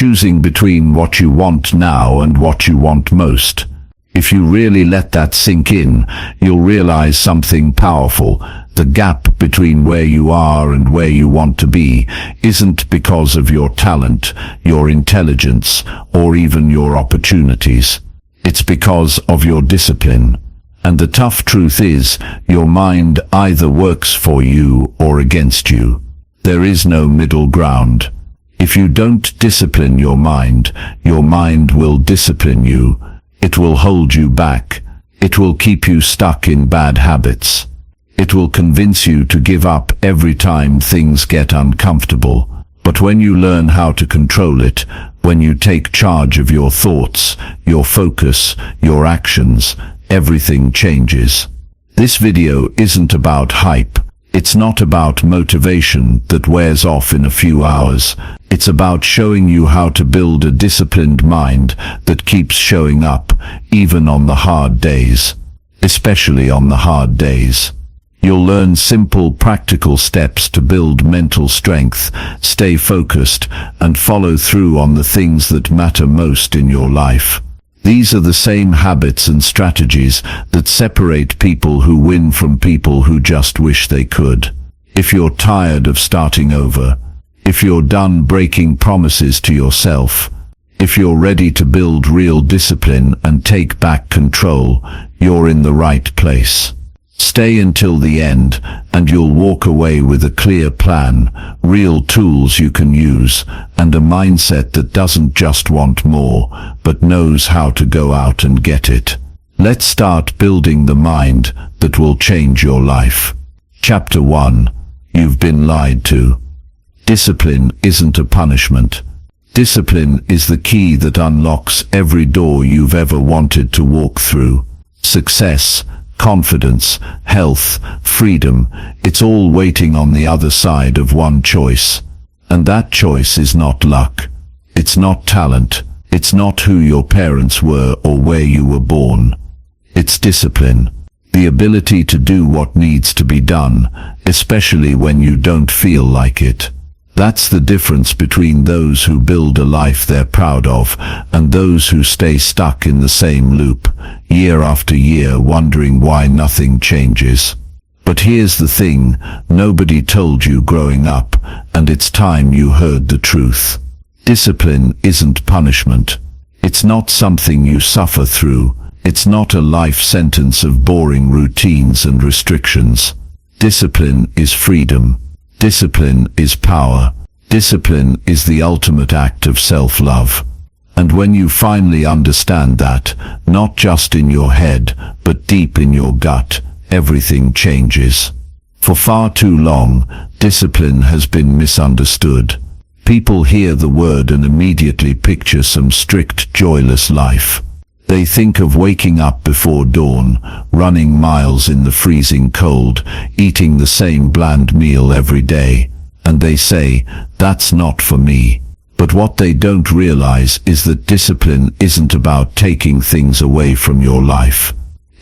choosing between what you want now and what you want most. If you really let that sink in, you'll realize something powerful. The gap between where you are and where you want to be isn't because of your talent, your intelligence, or even your opportunities. It's because of your discipline. And the tough truth is, your mind either works for you or against you. There is no middle ground. If you don't discipline your mind will discipline you. It will hold you back. It will keep you stuck in bad habits. It will convince you to give up every time things get uncomfortable. But when you learn how to control it, when you take charge of your thoughts, your focus, your actions, everything changes. This video isn't about hype. It's not about motivation that wears off in a few hours. It's about showing you how to build a disciplined mind that keeps showing up, even on the hard days. Especially on the hard days. You'll learn simple, practical steps to build mental strength, stay focused, and follow through on the things that matter most in your life. These are the same habits and strategies that separate people who win from people who just wish they could. If you're tired of starting over, if you're done breaking promises to yourself, if you're ready to build real discipline and take back control, you're in the right place. Stay until the end, and you'll walk away with a clear plan, real tools you can use, and a mindset that doesn't just want more, but knows how to go out and get it. Let's start building the mind that will change your life. Chapter 1. You've been lied to. Discipline isn't a punishment. Discipline is the key that unlocks every door you've ever wanted to walk through. Success, confidence, health, freedom, it's all waiting on the other side of one choice. And that choice is not luck. It's not talent. It's not who your parents were or where you were born. It's discipline. The ability to do what needs to be done, especially when you don't feel like it. That's the difference between those who build a life they're proud of and those who stay stuck in the same loop, year after year, wondering why nothing changes. But here's the thing, nobody told you growing up, and it's time you heard the truth. Discipline isn't punishment. It's not something you suffer through. It's not a life sentence of boring routines and restrictions. Discipline is freedom. Discipline is power. Discipline is the ultimate act of self-love. And when you finally understand that, not just in your head, but deep in your gut, everything changes. For far too long, discipline has been misunderstood. People hear the word and immediately picture some strict, joyless life. They think of waking up before dawn, running miles in the freezing cold, eating the same bland meal every day, and they say, "That's not for me." But what they don't realize is that discipline isn't about taking things away from your life.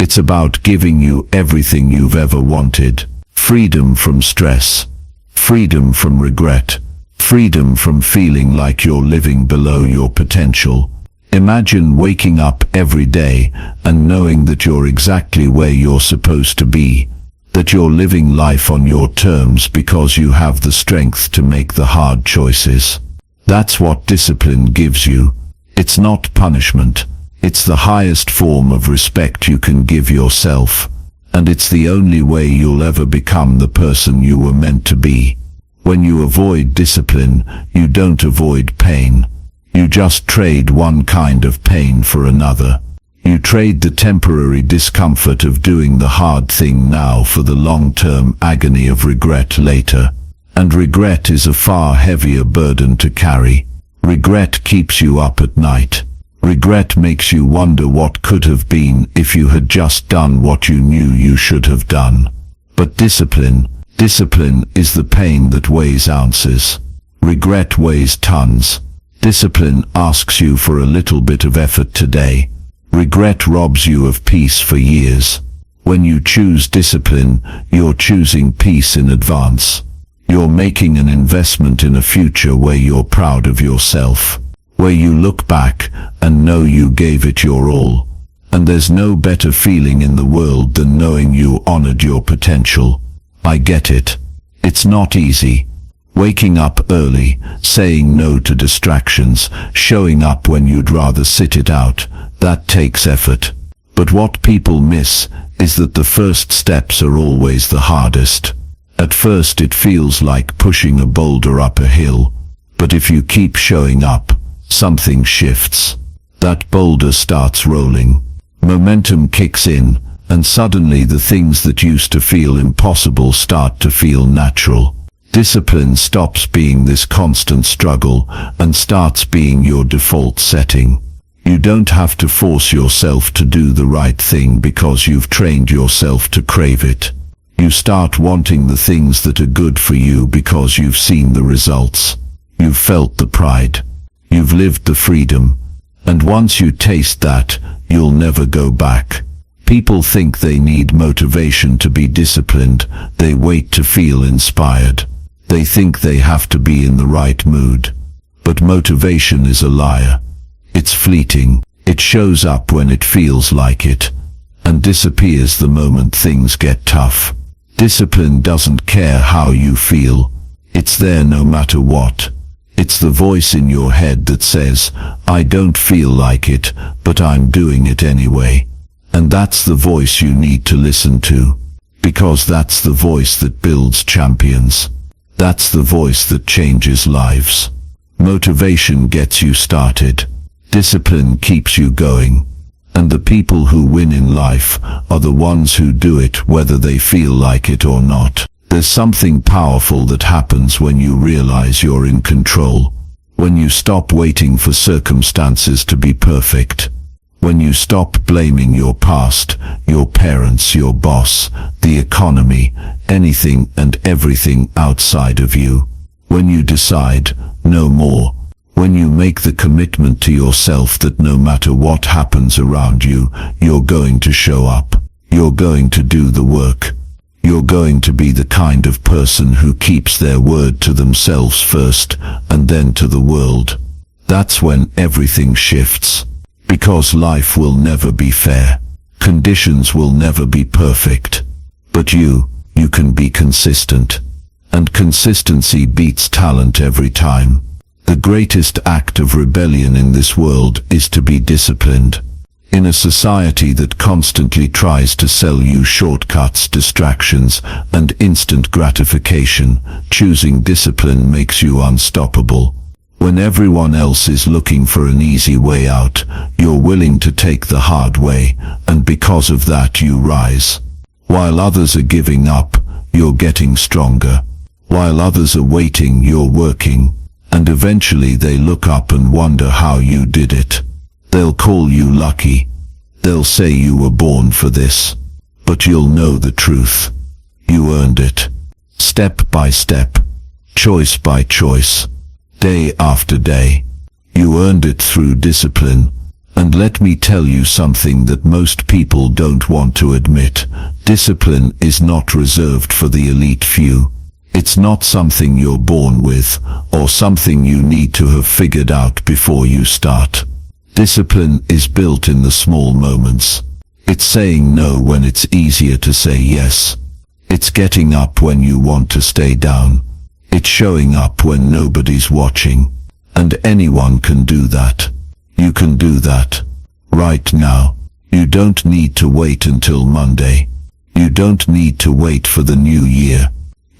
It's about giving you everything you've ever wanted. Freedom from stress, freedom from regret, freedom from feeling like you're living below your potential. Imagine waking up every day and knowing that you're exactly where you're supposed to be, that you're living life on your terms because you have the strength to make the hard choices. That's what discipline gives you. It's not punishment. It's the highest form of respect you can give yourself, and it's the only way you'll ever become the person you were meant to be. When you avoid discipline, you don't avoid pain. You just trade one kind of pain for another. You trade the temporary discomfort of doing the hard thing now for the long-term agony of regret later. And regret is a far heavier burden to carry. Regret keeps you up at night. Regret makes you wonder what could have been if you had just done what you knew you should have done. But discipline is the pain that weighs ounces. Regret weighs tons. Discipline asks you for a little bit of effort today. Regret robs you of peace for years. When you choose discipline, you're choosing peace in advance. You're making an investment in a future where you're proud of yourself. where you look back and know you gave it your all. And there's no better feeling in the world than knowing you honored your potential. I get it. It's not easy. Waking up early, saying no to distractions, showing up when you'd rather sit it out, that takes effort. But what people miss is that the first steps are always the hardest. At first it feels like pushing a boulder up a hill, but if you keep showing up, something shifts. That boulder starts rolling. Momentum kicks in, and suddenly the things that used to feel impossible start to feel natural. Discipline stops being this constant struggle and starts being your default setting. You don't have to force yourself to do the right thing because you've trained yourself to crave it. You start wanting the things that are good for you because you've seen the results. You've felt the pride. You've lived the freedom. And once you taste that, you'll never go back. People think they need motivation to be disciplined. They wait to feel inspired. They think they have to be in the right mood. But motivation is a liar. It's fleeting. It shows up when it feels like it, and disappears the moment things get tough. Discipline doesn't care how you feel. It's there no matter what. It's the voice in your head that says, I don't feel like it, but I'm doing it anyway. And that's the voice you need to listen to, because that's the voice that builds champions. That's the voice that changes lives. Motivation gets you started. Discipline keeps you going. And the people who win in life are the ones who do it whether they feel like it or not. There's something powerful that happens when you realize you're in control. When you stop waiting for circumstances to be perfect. When you stop blaming your past, your parents, your boss, the economy, anything and everything outside of you. When you decide, no more. When you make the commitment to yourself that no matter what happens around you, you're going to show up. You're going to do the work. You're going to be the kind of person who keeps their word to themselves first, and then to the world. That's when everything shifts. Because life will never be fair. Conditions will never be perfect. But you can be consistent. And consistency beats talent every time. The greatest act of rebellion in this world is to be disciplined. In a society that constantly tries to sell you shortcuts, distractions, and instant gratification, choosing discipline makes you unstoppable. When everyone else is looking for an easy way out, you're willing to take the hard way, and because of that you rise. While others are giving up, you're getting stronger. While others are waiting, you're working. And eventually they look up and wonder how you did it. They'll call you lucky. They'll say you were born for this. But you'll know the truth. You earned it. Step by step. Choice by choice. Day after day. You earned it through discipline. And let me tell you something that most people don't want to admit. Discipline is not reserved for the elite few. It's not something you're born with, or something you need to have figured out before you start. Discipline is built in the small moments. It's saying no when it's easier to say yes. It's getting up when you want to stay down. It's showing up when nobody's watching. And anyone can do that. You can do that. Right now. You don't need to wait until Monday. You don't need to wait for the new year.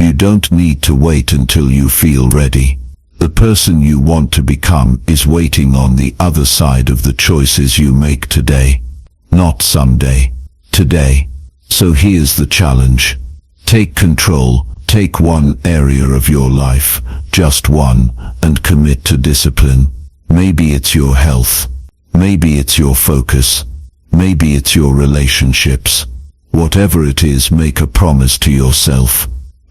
You don't need to wait until you feel ready. The person you want to become is waiting on the other side of the choices you make today. Not someday. Today. So here's the challenge. Take control. Take one area of your life, just one, and commit to discipline. Maybe it's your health. Maybe it's your focus. Maybe it's your relationships. Whatever it is, make a promise to yourself.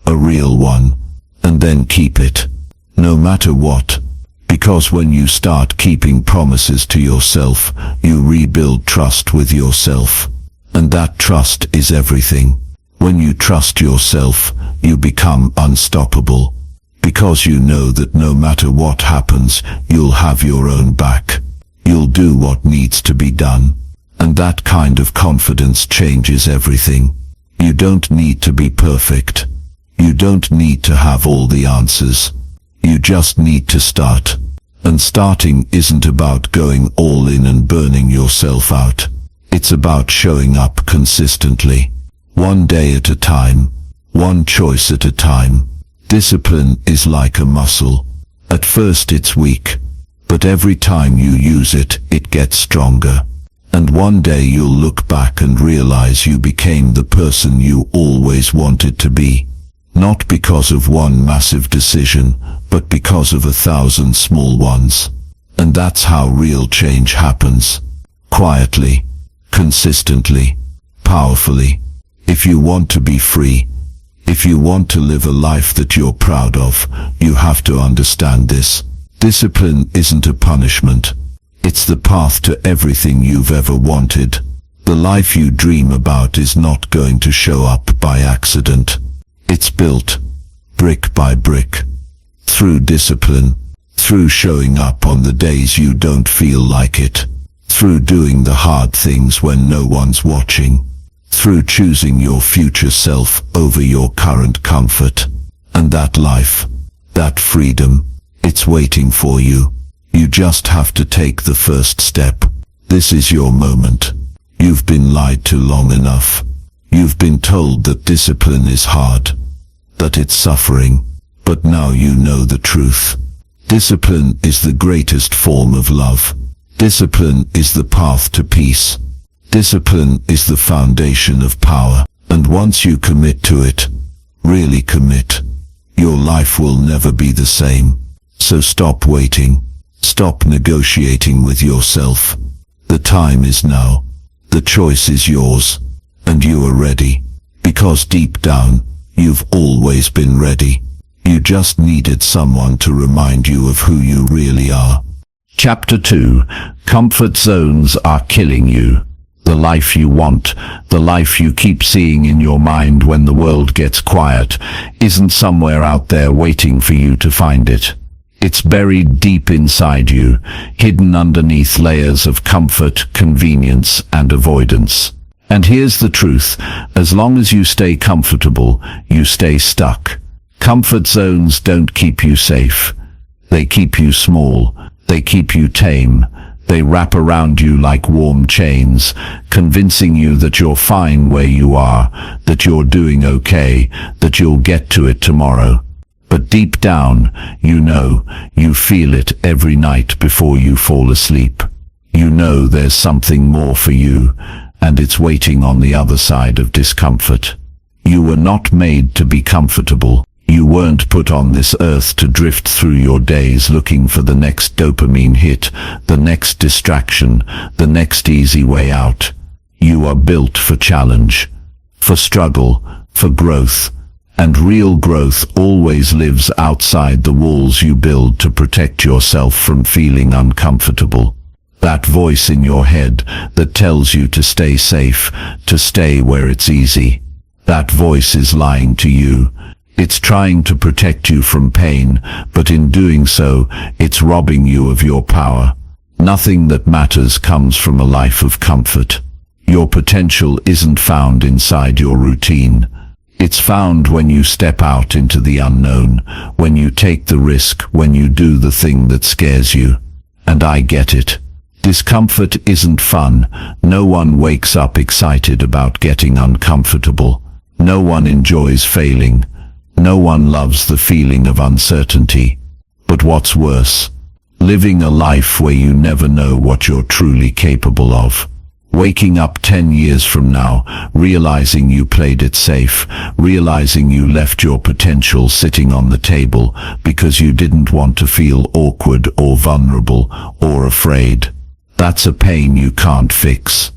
A real one. And then keep it. No matter what. Because when you start keeping promises to yourself, you rebuild trust with yourself. And that trust is everything. When you trust yourself, you become unstoppable. Because you know that no matter what happens, you'll have your own back. You'll do what needs to be done. And that kind of confidence changes everything. You don't need to be perfect. You don't need to have all the answers. You just need to start. And starting isn't about going all in and burning yourself out. It's about showing up consistently. One day at a time. One choice at a time. Discipline is like a muscle. At first it's weak, but every time you use it, it gets stronger. And one day you'll look back and realize you became the person you always wanted to be. Not because of one massive decision, but because of 1,000 small ones. And that's how real change happens. Quietly, consistently, powerfully. If you want to be free, if you want to live a life that you're proud of, you have to understand this. Discipline isn't a punishment. It's the path to everything you've ever wanted. The life you dream about is not going to show up by accident. It's built, brick by brick, through discipline, through showing up on the days you don't feel like it, through doing the hard things when no one's watching, through choosing your future self over your current comfort. And that life, that freedom, it's waiting for you. You just have to take the first step. This is your moment. You've been lied to long enough. You've been told that discipline is hard, that it's suffering, but now you know the truth. Discipline is the greatest form of love. Discipline is the path to peace. Discipline is the foundation of power, and once you commit to it, really commit, your life will never be the same. So stop waiting. Stop negotiating with yourself. The time is now. The choice is yours, and you are ready. Because deep down, you've always been ready. You just needed someone to remind you of who you really are. Chapter 2. Comfort zones are killing you. The life you want, the life you keep seeing in your mind when the world gets quiet, isn't somewhere out there waiting for you to find it. It's buried deep inside you, hidden underneath layers of comfort, convenience, and avoidance. And here's the truth, as long as you stay comfortable, you stay stuck. Comfort zones don't keep you safe. They keep you small. They keep you tame. They wrap around you like warm chains, convincing you that you're fine where you are, that you're doing okay, that you'll get to it tomorrow. But deep down, you know, you feel it every night before you fall asleep. You know there's something more for you, and it's waiting on the other side of discomfort. You were not made to be comfortable. You weren't put on this earth to drift through your days looking for the next dopamine hit, the next distraction, the next easy way out. You are built for challenge, for struggle, for growth. And real growth always lives outside the walls you build to protect yourself from feeling uncomfortable. That voice in your head that tells you to stay safe, to stay where it's easy. That voice is lying to you. It's trying to protect you from pain, but in doing so, it's robbing you of your power. Nothing that matters comes from a life of comfort. Your potential isn't found inside your routine. It's found when you step out into the unknown, when you take the risk, when you do the thing that scares you. And I get it. Discomfort isn't fun. No one wakes up excited about getting uncomfortable. No one enjoys failing. No one loves the feeling of uncertainty. But what's worse? Living a life where you never know what you're truly capable of. Waking up 10 years from now, realizing you played it safe, realizing you left your potential sitting on the table because you didn't want to feel awkward or vulnerable or afraid. That's a pain you can't fix.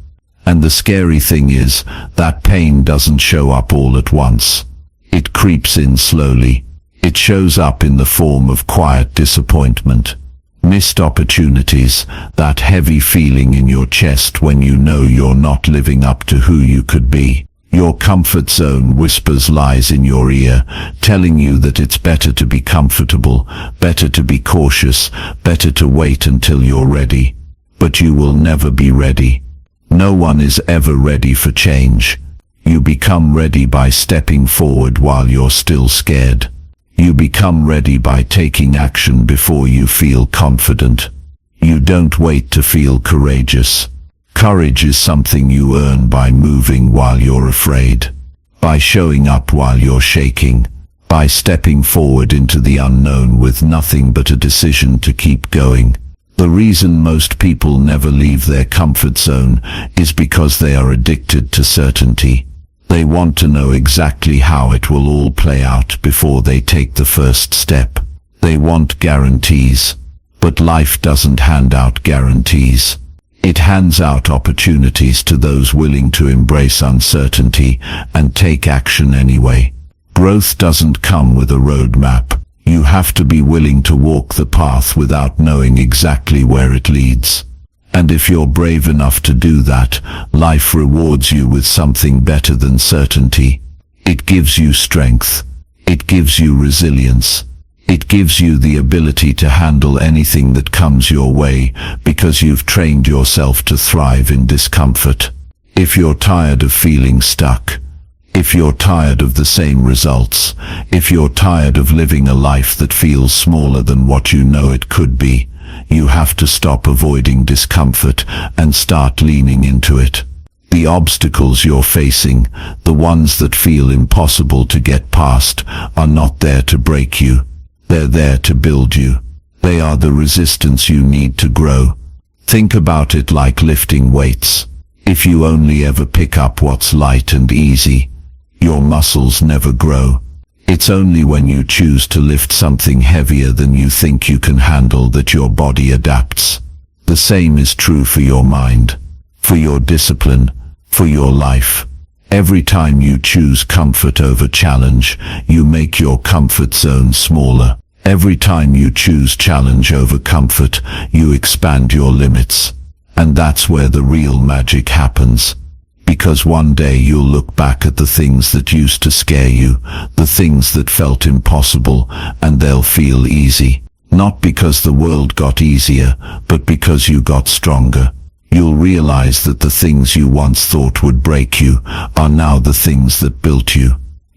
And the scary thing is, that pain doesn't show up all at once. It creeps in slowly. It shows up in the form of quiet disappointment. Missed opportunities, that heavy feeling in your chest when you know you're not living up to who you could be. Your comfort zone whispers lies in your ear, telling you that it's better to be comfortable, better to be cautious, better to wait until you're ready. But you will never be ready. No one is ever ready for change. You become ready by stepping forward while you're still scared. You become ready by taking action before you feel confident. You don't wait to feel courageous. Courage is something you earn by moving while you're afraid, by showing up while you're shaking, by stepping forward into the unknown with nothing but a decision to keep going. The reason most people never leave their comfort zone is because they are addicted to certainty. They want to know exactly how it will all play out before they take the first step. They want guarantees, but life doesn't hand out guarantees. It hands out opportunities to those willing to embrace uncertainty and take action anyway. Growth doesn't come with a roadmap. You have to be willing to walk the path without knowing exactly where it leads. And if you're brave enough to do that, life rewards you with something better than certainty. It gives you strength. It gives you resilience. It gives you the ability to handle anything that comes your way because you've trained yourself to thrive in discomfort. If you're tired of feeling stuck, if you're tired of the same results, if you're tired of living a life that feels smaller than what you know it could be, you have to stop avoiding discomfort and start leaning into it. The obstacles you're facing, the ones that feel impossible to get past, are not there to break you. They're there to build you. They are the resistance you need to grow. Think about it like lifting weights. If you only ever pick up what's light and easy, your muscles never grow. It's only when you choose to lift something heavier than you think you can handle that your body adapts. The same is true for your mind, for your discipline, for your life. Every time you choose comfort over challenge, you make your comfort zone smaller. Every time you choose challenge over comfort, you expand your limits. And that's where the real magic happens. Because one day you'll look back at the things that used to scare you, the things that felt impossible, and they'll feel easy. Not because the world got easier, but because you got stronger. You'll realize that the things you once thought would break you are now the things that built you.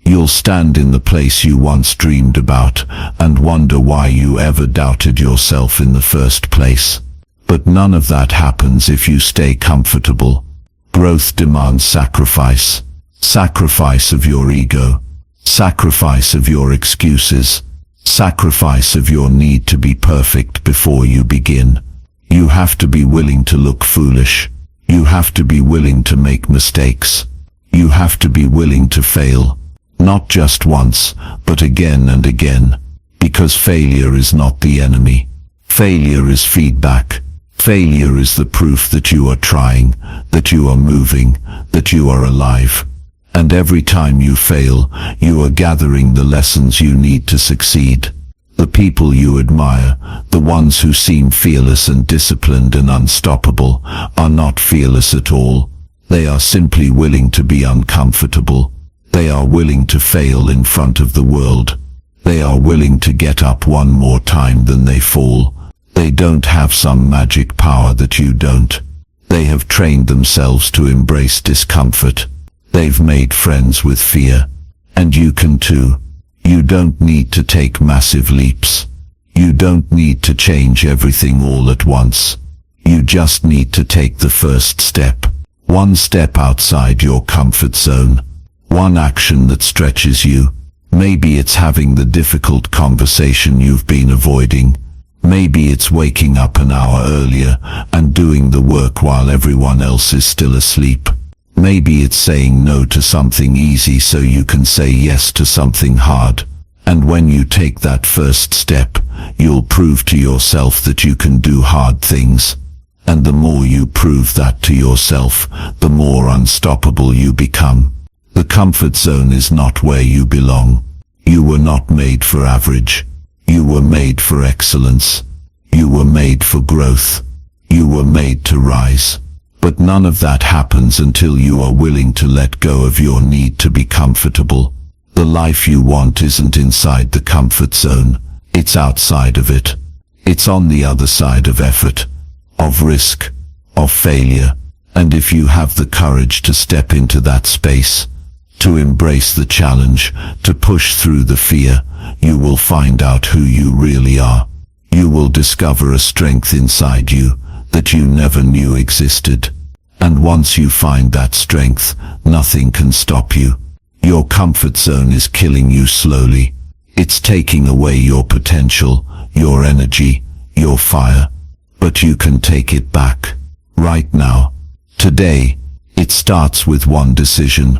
You'll stand in the place you once dreamed about and wonder why you ever doubted yourself in the first place. But none of that happens if you stay comfortable. Growth demands sacrifice. Sacrifice of your ego. Sacrifice of your excuses. Sacrifice of your need to be perfect before you begin. You have to be willing to look foolish. You have to be willing to make mistakes. You have to be willing to fail. Not just once, but again and again. Because failure is not the enemy. Failure is feedback. Failure is the proof that you are trying, that you are moving, that you are alive. And every time you fail, you are gathering the lessons you need to succeed. The people you admire, the ones who seem fearless and disciplined and unstoppable, are not fearless at all. They are simply willing to be uncomfortable. They are willing to fail in front of the world. They are willing to get up one more time than they fall. They don't have some magic power that you don't. They have trained themselves to embrace discomfort. They've made friends with fear. And you can too. You don't need to take massive leaps. You don't need to change everything all at once. You just need to take the first step. One step outside your comfort zone. One action that stretches you. Maybe it's having the difficult conversation you've been avoiding. Maybe it's waking up an hour earlier and doing the work while everyone else is still asleep. Maybe it's saying no to something easy so you can say yes to something hard. And when you take that first step, you'll prove to yourself that you can do hard things. And the more you prove that to yourself, the more unstoppable you become. The comfort zone is not where you belong. You were not made for average. You were made for excellence. You were made for growth. You were made to rise. But none of that happens until you are willing to let go of your need to be comfortable. The life you want isn't inside the comfort zone, it's outside of it. It's on the other side of effort, of risk, of failure. And if you have the courage to step into that space, to embrace the challenge, to push through the fear, you will find out who you really are. You will discover a strength inside you that you never knew existed. And once you find that strength, nothing can stop you. Your comfort zone is killing you slowly. It's taking away your potential, your energy, your fire. But you can take it back, right now. Today, it starts with one decision,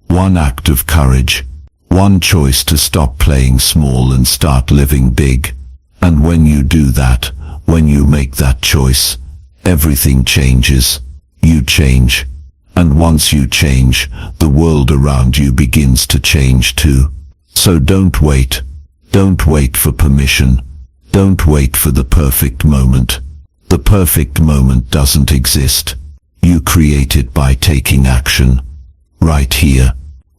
one act of courage, one choice to stop playing small and start living big. And when you do that, when you make that choice, everything changes. You change. And once you change, the world around you begins to change too. So don't wait. Don't wait for permission. Don't wait for the perfect moment. The perfect moment doesn't exist. You create it by taking action. Right here,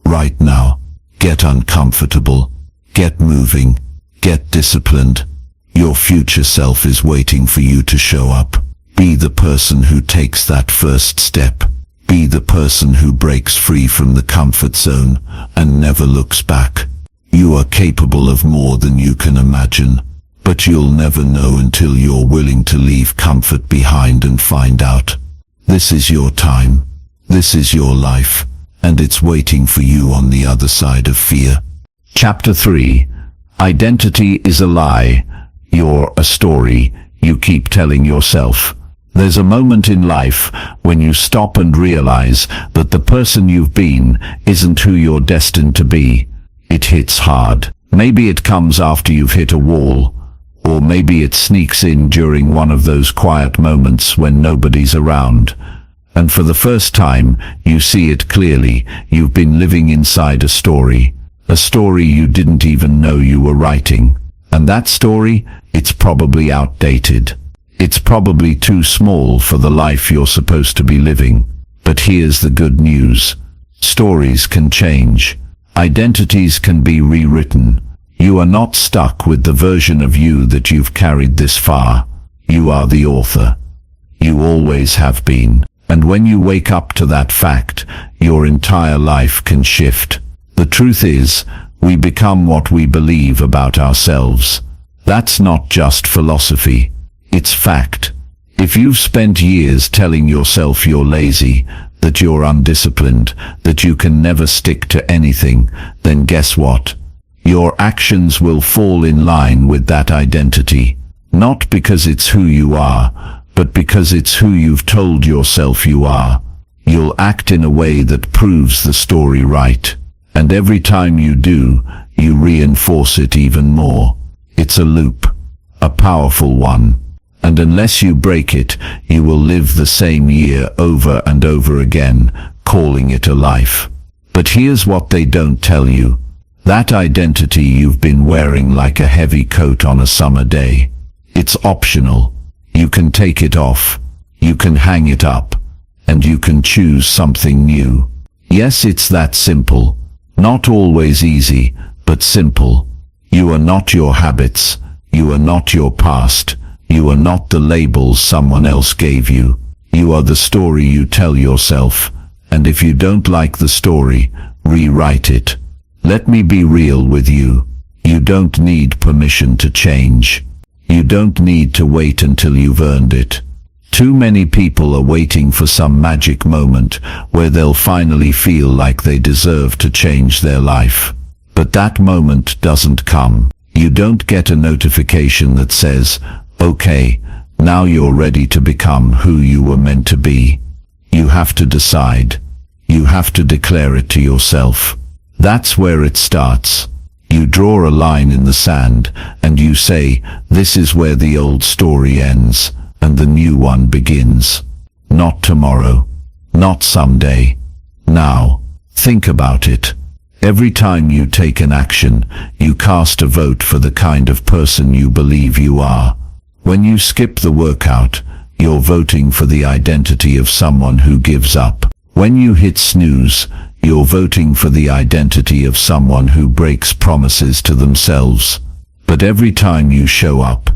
right now. Get uncomfortable. Get moving. Get disciplined. Your future self is waiting for you to show up. Be the person who takes that first step. Be the person who breaks free from the comfort zone and never looks back. You are capable of more than you can imagine, but you'll never know until you're willing to leave comfort behind and find out. This is your time. This is your life, and it's waiting for you on the other side of fear. Chapter 3. Identity is a lie. You're a story you keep telling yourself. There's a moment in life when you stop and realize that the person you've been isn't who you're destined to be. It hits hard. Maybe it comes after you've hit a wall, or maybe it sneaks in during one of those quiet moments when nobody's around. And for the first time, you see it clearly. You've been living inside a story you didn't even know you were writing. And that story, it's probably outdated. It's probably too small for the life you're supposed to be living. But here's the good news. Stories can change. Identities can be rewritten. You are not stuck with the version of you that you've carried this far. You are the author. You always have been. And when you wake up to that fact, your entire life can shift. The truth is, we become what we believe about ourselves. That's not just philosophy. It's fact. If you've spent years telling yourself you're lazy, that you're undisciplined, that you can never stick to anything, then guess what? Your actions will fall in line with that identity. Not because it's who you are, but because it's who you've told yourself you are. You'll act in a way that proves the story right. And every time you do, you reinforce it even more. It's a loop. A powerful one. And unless you break it, you will live the same year over and over again, calling it a life. But here's what they don't tell you. That identity you've been wearing like a heavy coat on a summer day. It's optional. You can take it off. You can hang it up. And you can choose something new. Yes, it's that simple. Not always easy, but simple. You are not your habits. You are not your past. You are not the labels someone else gave you. You are the story you tell yourself. And if you don't like the story, rewrite it. Let me be real with you. You don't need permission to change. You don't need to wait until you've earned it. Too many people are waiting for some magic moment where they'll finally feel like they deserve to change their life. But that moment doesn't come. You don't get a notification that says, "Okay, now you're ready to become who you were meant to be." You have to decide. You have to declare it to yourself. That's where it starts. You draw a line in the sand and you say, this is where the old story ends and the new one begins. Not tomorrow. Not someday. Now. Think about it. Every time you take an action, you cast a vote for the kind of person you believe you are. When you skip the workout, you're voting for the identity of someone who gives up. When you hit snooze, you're voting for the identity of someone who breaks promises to themselves. But every time you show up,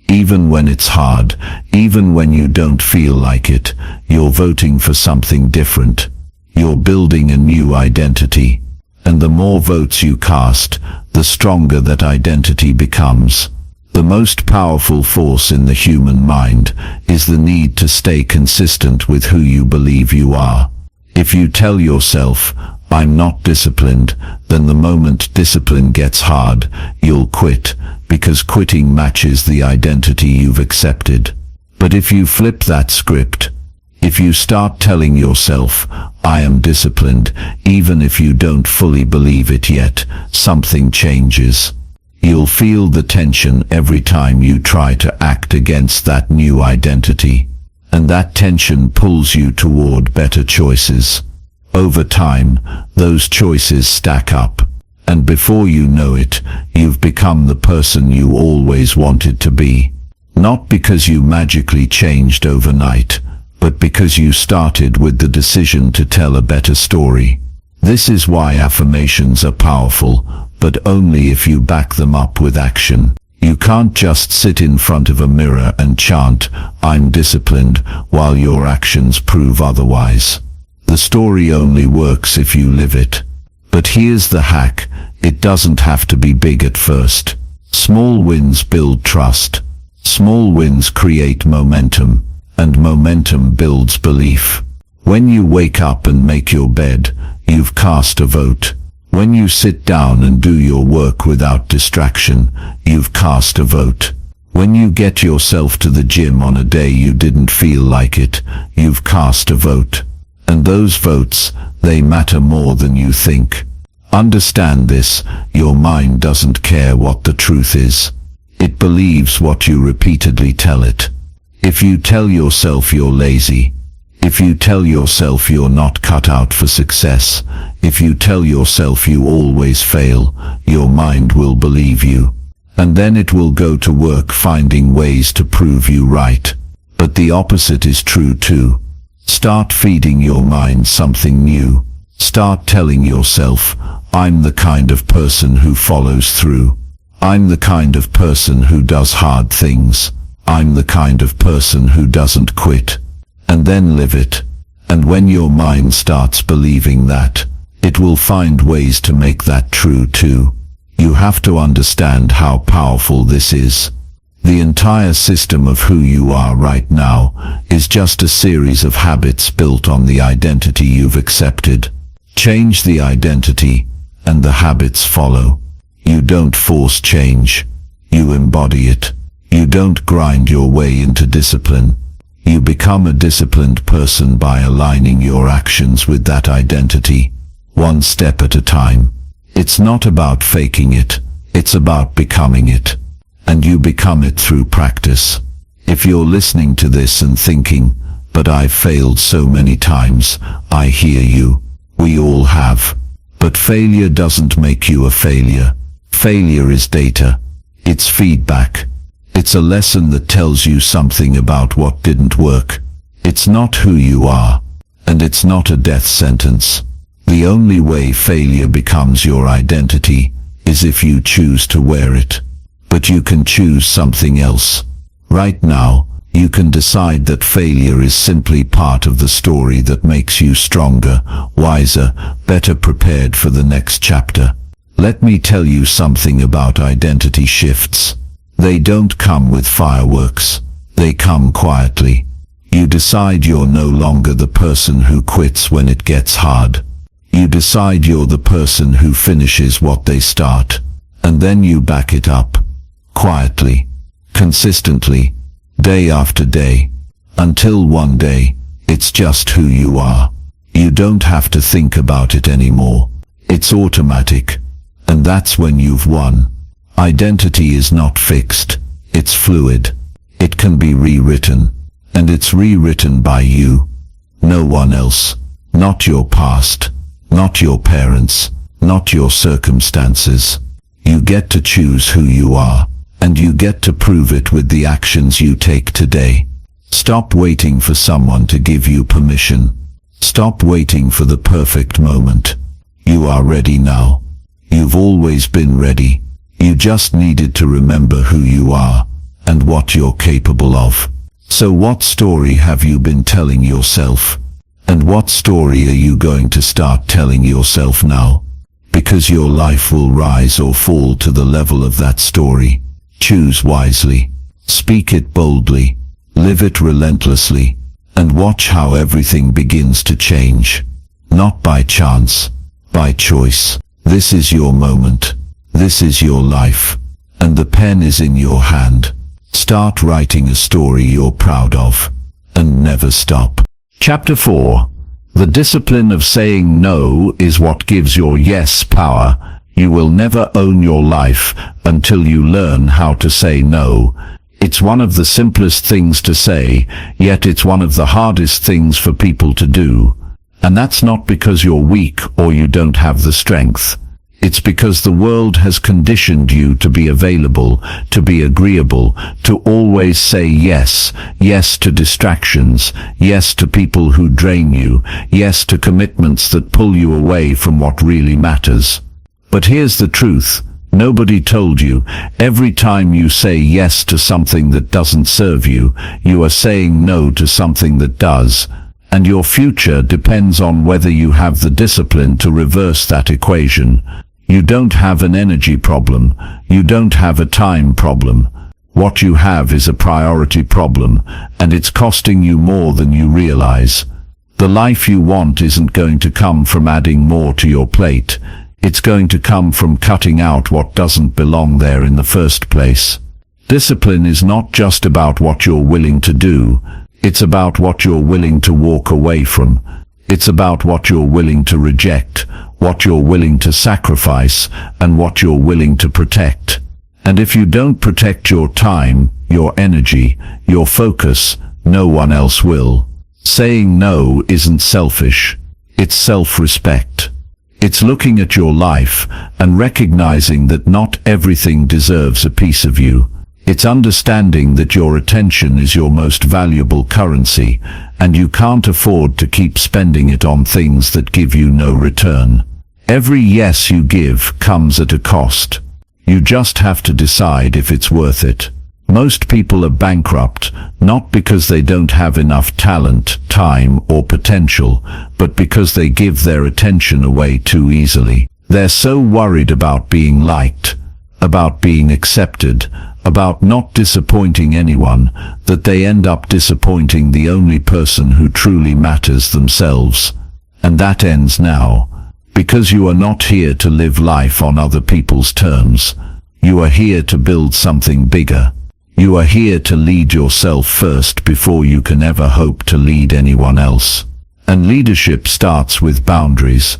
even when it's hard, even when you don't feel like it, you're voting for something different. You're building a new identity. And the more votes you cast, the stronger that identity becomes. The most powerful force in the human mind is the need to stay consistent with who you believe you are. If you tell yourself, "I'm not disciplined," then the moment discipline gets hard, you'll quit, because quitting matches the identity you've accepted. But if you flip that script, if you start telling yourself, "I am disciplined," even if you don't fully believe it yet, something changes. You'll feel the tension every time you try to act against that new identity. And that tension pulls you toward better choices. Over time, those choices stack up. And before you know it, you've become the person you always wanted to be. Not because you magically changed overnight, but because you started with the decision to tell a better story. This is why affirmations are powerful, but only if you back them up with action. You can't just sit in front of a mirror and chant, "I'm disciplined," while your actions prove otherwise. The story only works if you live it. But here's the hack: it doesn't have to be big at first. Small wins build trust. Small wins create momentum, and momentum builds belief. When you wake up and make your bed, you've cast a vote. When you sit down and do your work without distraction, you've cast a vote. When you get yourself to the gym on a day you didn't feel like it, you've cast a vote. And those votes, they matter more than you think. Understand this: your mind doesn't care what the truth is. It believes what you repeatedly tell it. If you tell yourself you're lazy, if you tell yourself you're not cut out for success, if you tell yourself you always fail, your mind will believe you. And then it will go to work finding ways to prove you right. But the opposite is true too. Start feeding your mind something new. Start telling yourself, "I'm the kind of person who follows through. I'm the kind of person who does hard things. I'm the kind of person who doesn't quit." And then live it. And when your mind starts believing that, it will find ways to make that true too. You have to understand how powerful this is. The entire system of who you are right now is just a series of habits built on the identity you've accepted. Change the identity, and the habits follow. You don't force change. You embody it. You don't grind your way into discipline. You become a disciplined person by aligning your actions with that identity, one step at a time. It's not about faking it, it's about becoming it. And you become it through practice. If you're listening to this and thinking, "But I've failed so many times," I hear you. We all have. But failure doesn't make you a failure. Failure is data. It's feedback. It's a lesson that tells you something about what didn't work. It's not who you are, and it's not a death sentence. The only way failure becomes your identity is if you choose to wear it. But you can choose something else. Right now, you can decide that failure is simply part of the story that makes you stronger, wiser, better prepared for the next chapter. Let me tell you something about identity shifts. They don't come with fireworks. They come quietly. You decide you're no longer the person who quits when it gets hard. You decide you're the person who finishes what they start. And then you back it up. Quietly. Consistently. Day after day. Until one day, it's just who you are. You don't have to think about it anymore. It's automatic. And that's when you've won. Identity is not fixed. It's fluid. It can be rewritten. And it's rewritten by you. No one else. Not your past. Not your parents. Not your circumstances. You get to choose who you are. And you get to prove it with the actions you take today. Stop waiting for someone to give you permission. Stop waiting for the perfect moment. You are ready now. You've always been ready. You just needed to remember who you are and what you're capable of. So what story have you been telling yourself? And what story are you going to start telling yourself now? Because your life will rise or fall to the level of that story. Choose wisely. Speak it boldly. Live it relentlessly. And watch how everything begins to change. Not by chance, by choice. This is your moment. This is your life. And the pen is in your hand. Start writing a story you're proud of. And never stop. Chapter 4. The discipline of saying no is what gives your yes power. You will never own your life until you learn how to say no. It's one of the simplest things to say, yet it's one of the hardest things for people to do. And that's not because you're weak or you don't have the strength. It's because the world has conditioned you to be available, to be agreeable, to always say yes. Yes to distractions, yes to people who drain you, yes to commitments that pull you away from what really matters. But here's the truth. Nobody told you. Every time you say yes to something that doesn't serve you, you are saying no to something that does. And your future depends on whether you have the discipline to reverse that equation. You don't have an energy problem. You don't have a time problem. What you have is a priority problem, and it's costing you more than you realize. The life you want isn't going to come from adding more to your plate. It's going to come from cutting out what doesn't belong there in the first place. Discipline is not just about what you're willing to do. It's about what you're willing to walk away from. It's about what you're willing to reject, what you're willing to sacrifice, and what you're willing to protect. And if you don't protect your time, your energy, your focus, no one else will. Saying no isn't selfish. It's self-respect. It's looking at your life and recognizing that not everything deserves a piece of you. It's understanding that your attention is your most valuable currency, and you can't afford to keep spending it on things that give you no return. Every yes you give comes at a cost. You just have to decide if it's worth it. Most people are bankrupt, not because they don't have enough talent, time, or potential, but because they give their attention away too easily. They're so worried about being liked, about being accepted, about not disappointing anyone, that they end up disappointing the only person who truly matters, themselves. And that ends now, because you are not here to live life on other people's terms. You are here to build something bigger. You are here to lead yourself first before you can ever hope to lead anyone else. And leadership starts with boundaries.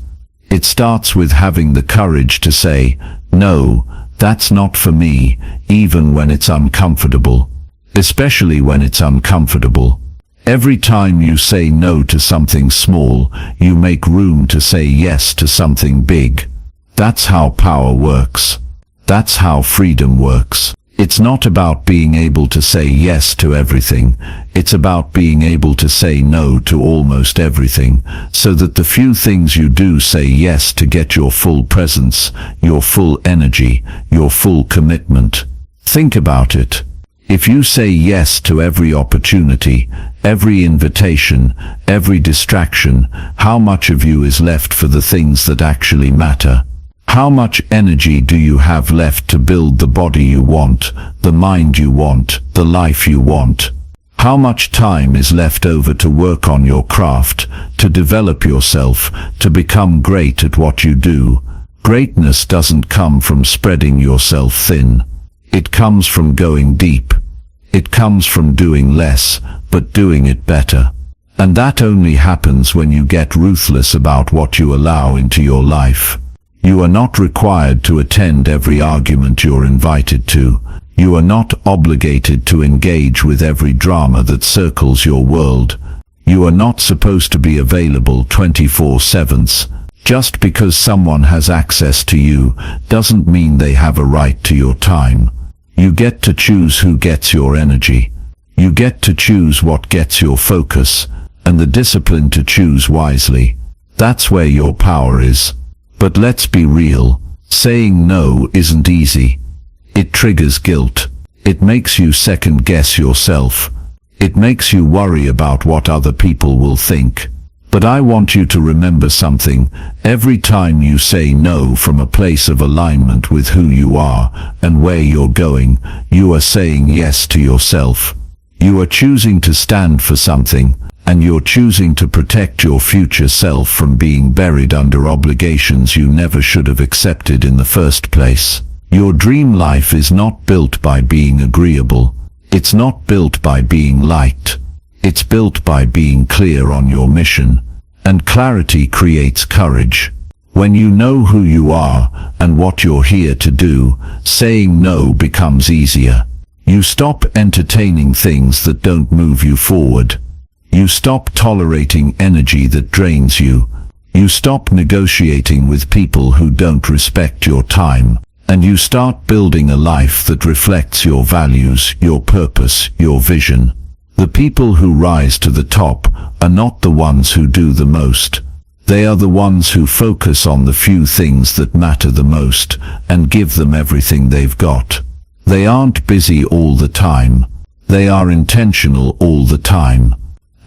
It starts with having the courage to say, no, that's not for me, even when it's uncomfortable. Especially when it's uncomfortable. Every time you say no to something small, you make room to say yes to something big. That's how power works. That's how freedom works. It's not about being able to say yes to everything. It's about being able to say no to almost everything, so that the few things you do say yes to get your full presence, your full energy, your full commitment. Think about it. If you say yes to every opportunity, every invitation, every distraction, how much of you is left for the things that actually matter? How much energy do you have left to build the body you want, the mind you want, the life you want? How much time is left over to work on your craft, to develop yourself, to become great at what you do? Greatness doesn't come from spreading yourself thin. It comes from going deep. It comes from doing less, but doing it better. And that only happens when you get ruthless about what you allow into your life. You are not required to attend every argument you're invited to. You are not obligated to engage with every drama that circles your world. You are not supposed to be available 24/7. Just because someone has access to you doesn't mean they have a right to your time. You get to choose who gets your energy. You get to choose what gets your focus, and the discipline to choose wisely. That's where your power is. But let's be real, saying no isn't easy. It triggers guilt. It makes you second-guess yourself. It makes you worry about what other people will think. But I want you to remember something. Every time you say no from a place of alignment with who you are and where you're going, you are saying yes to yourself. You are choosing to stand for something, and you're choosing to protect your future self from being buried under obligations you never should have accepted in the first place. Your dream life is not built by being agreeable. It's not built by being liked. It's built by being clear on your mission. And clarity creates courage. When you know who you are and what you're here to do, saying no becomes easier. You stop entertaining things that don't move you forward. You stop tolerating energy that drains you. You stop negotiating with people who don't respect your time. And you start building a life that reflects your values, your purpose, your vision. The people who rise to the top are not the ones who do the most. They are the ones who focus on the few things that matter the most and give them everything they've got. They aren't busy all the time. They are intentional all the time.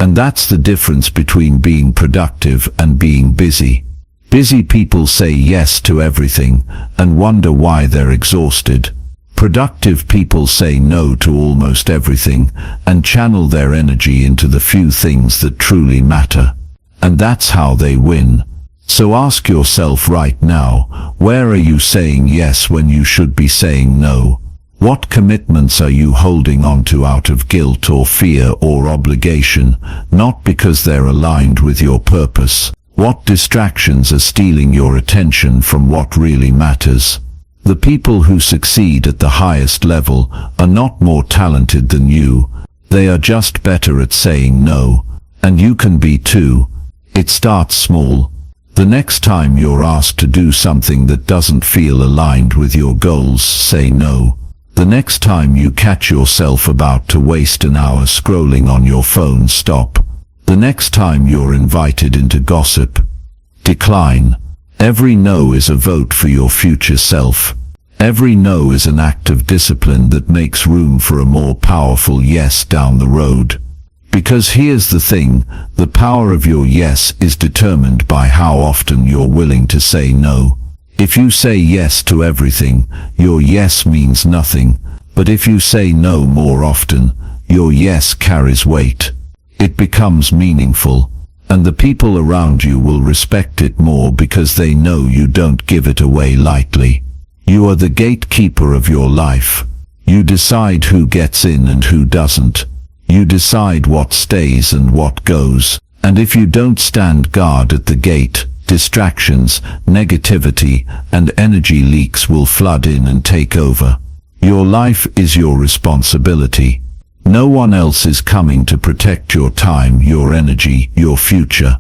And that's the difference between being productive and being busy. Busy people say yes to everything and wonder why they're exhausted. Productive people say no to almost everything and channel their energy into the few things that truly matter. And that's how they win. So ask yourself right now, where are you saying yes when you should be saying no? What commitments are you holding on to out of guilt or fear or obligation, not because they're aligned with your purpose? What distractions are stealing your attention from what really matters? The people who succeed at the highest level are not more talented than you. They are just better at saying no. And you can be too. It starts small. The next time you're asked to do something that doesn't feel aligned with your goals, say no. The next time you catch yourself about to waste an hour scrolling on your phone, stop. The next time you're invited into gossip, decline. Every no is a vote for your future self. Every no is an act of discipline that makes room for a more powerful yes down the road. Because here's the thing, the power of your yes is determined by how often you're willing to say no. If you say yes to everything, your yes means nothing, but if you say no more often, your yes carries weight. It becomes meaningful, and the people around you will respect it more because they know you don't give it away lightly. You are the gatekeeper of your life. You decide who gets in and who doesn't. You decide what stays and what goes. And if you don't stand guard at the gate, distractions, negativity, and energy leaks will flood in and take over. Your life is your responsibility. No one else is coming to protect your time, your energy, your future.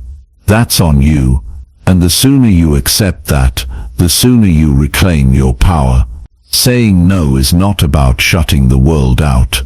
That's on you. And the sooner you accept that, the sooner you reclaim your power. Saying no is not about shutting the world out.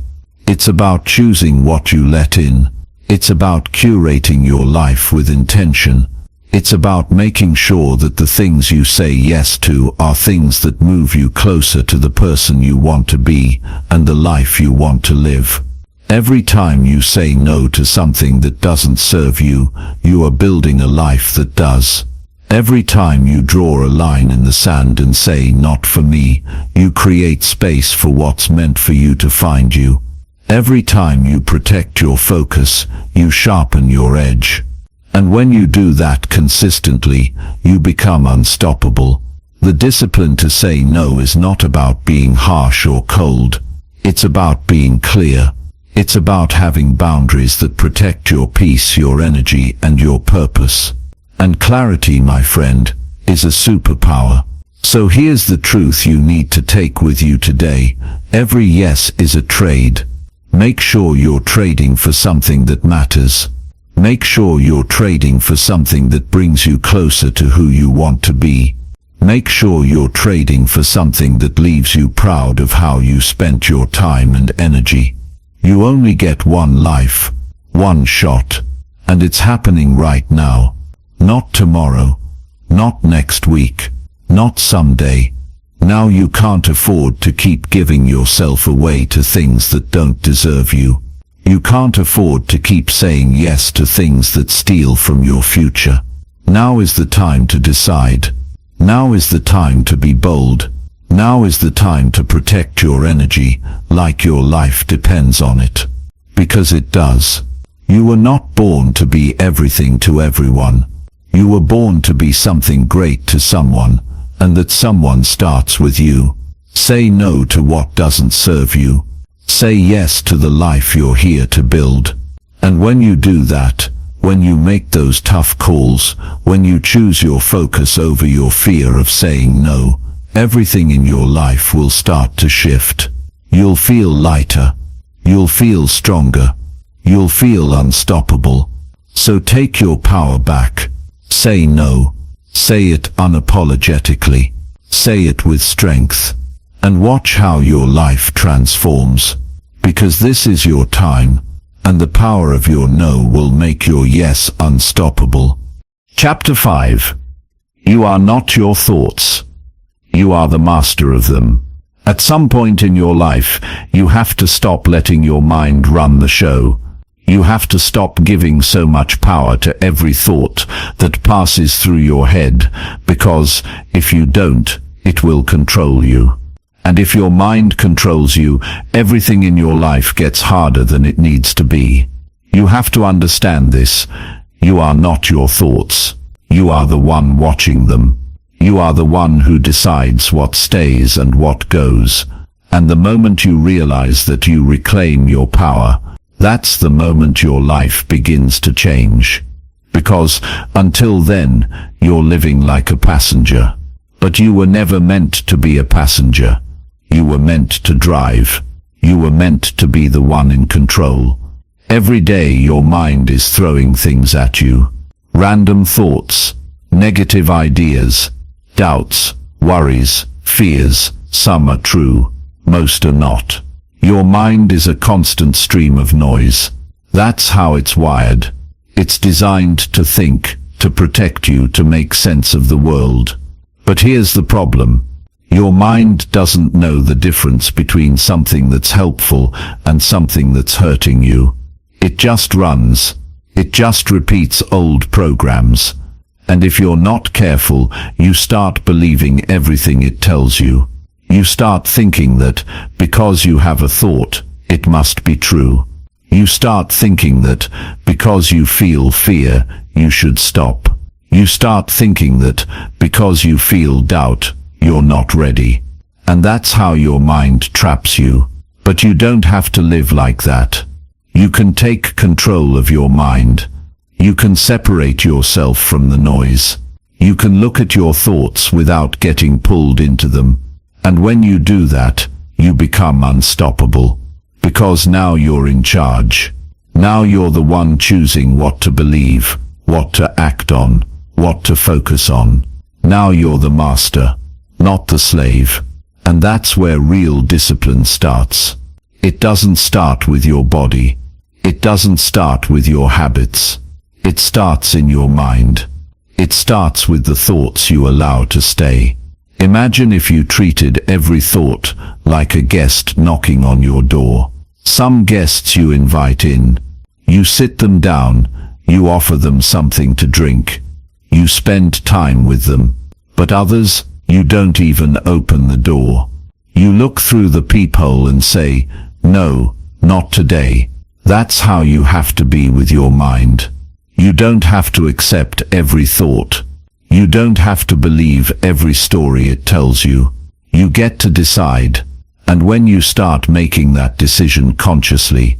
It's about choosing what you let in. It's about curating your life with intention. It's about making sure that the things you say yes to are things that move you closer to the person you want to be and the life you want to live. Every time you say no to something that doesn't serve you, you are building a life that does. Every time you draw a line in the sand and say not for me, you create space for what's meant for you to find you. Every time you protect your focus, you sharpen your edge. And when you do that consistently, you become unstoppable. The discipline to say no is not about being harsh or cold. It's about being clear. It's about having boundaries that protect your peace, your energy, and your purpose. And clarity, my friend, is a superpower. So here's the truth you need to take with you today. Every yes is a trade. Make sure you're trading for something that matters. Make sure you're trading for something that brings you closer to who you want to be. Make sure you're trading for something that leaves you proud of how you spent your time and energy. You only get one life, one shot, and it's happening right now. Not tomorrow, not next week, not someday. Now you can't afford to keep giving yourself away to things that don't deserve you. You can't afford to keep saying yes to things that steal from your future. Now is the time to decide. Now is the time to be bold. Now is the time to protect your energy, like your life depends on it. Because it does. You were not born to be everything to everyone. You were born to be something great to someone, and that someone starts with you. Say no to what doesn't serve you. Say yes to the life you're here to build. And when you do that, when you make those tough calls, when you choose your focus over your fear of saying no, everything in your life will start to shift. You'll feel lighter. You'll feel stronger. You'll feel unstoppable. So take your power back. Say no. Say it unapologetically. Say it with strength. And watch how your life transforms. Because this is your time, and the power of your no will make your yes unstoppable. Chapter 5. You are not your thoughts. You are the master of them. At some point in your life, you have to stop letting your mind run the show. You have to stop giving so much power to every thought that passes through your head, because if you don't, it will control you. And if your mind controls you, everything in your life gets harder than it needs to be. You have to understand this. You are not your thoughts. You are the one watching them. You are the one who decides what stays and what goes. And the moment you realize that you reclaim your power, that's the moment your life begins to change. Because until then, you're living like a passenger. But you were never meant to be a passenger. You were meant to drive. You were meant to be the one in control. Every day your mind is throwing things at you. Random thoughts, negative ideas, doubts, worries, fears. Some are true, most are not. Your mind is a constant stream of noise. That's how it's wired. It's designed to think, to protect you, to make sense of the world. But here's the problem. Your mind doesn't know the difference between something that's helpful and something that's hurting you. It just runs. It just repeats old programs. And if you're not careful, you start believing everything it tells you. You start thinking that because you have a thought, it must be true. You start thinking that because you feel fear, you should stop. You start thinking that because you feel doubt, you're not ready. And that's how your mind traps you. But you don't have to live like that. You can take control of your mind. You can separate yourself from the noise. You can look at your thoughts without getting pulled into them. And when you do that, you become unstoppable. Because now you're in charge. Now you're the one choosing what to believe, what to act on, what to focus on. Now you're the master, not the slave. And that's where real discipline starts. It doesn't start with your body. It doesn't start with your habits. It starts in your mind. It starts with the thoughts you allow to stay. Imagine if you treated every thought like a guest knocking on your door. Some guests you invite in. You sit them down. You offer them something to drink. You spend time with them. But others, you don't even open the door. You look through the peephole and say, "No, not today." That's how you have to be with your mind. You don't have to accept every thought. You don't have to believe every story it tells you. You get to decide. And when you start making that decision consciously,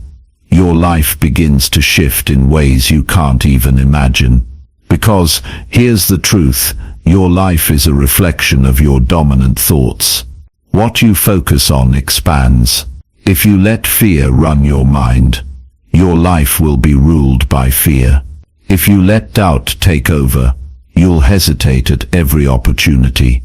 your life begins to shift in ways you can't even imagine. Because, here's the truth, your life is a reflection of your dominant thoughts. What you focus on expands. If you let fear run your mind, your life will be ruled by fear. If you let doubt take over, you'll hesitate at every opportunity.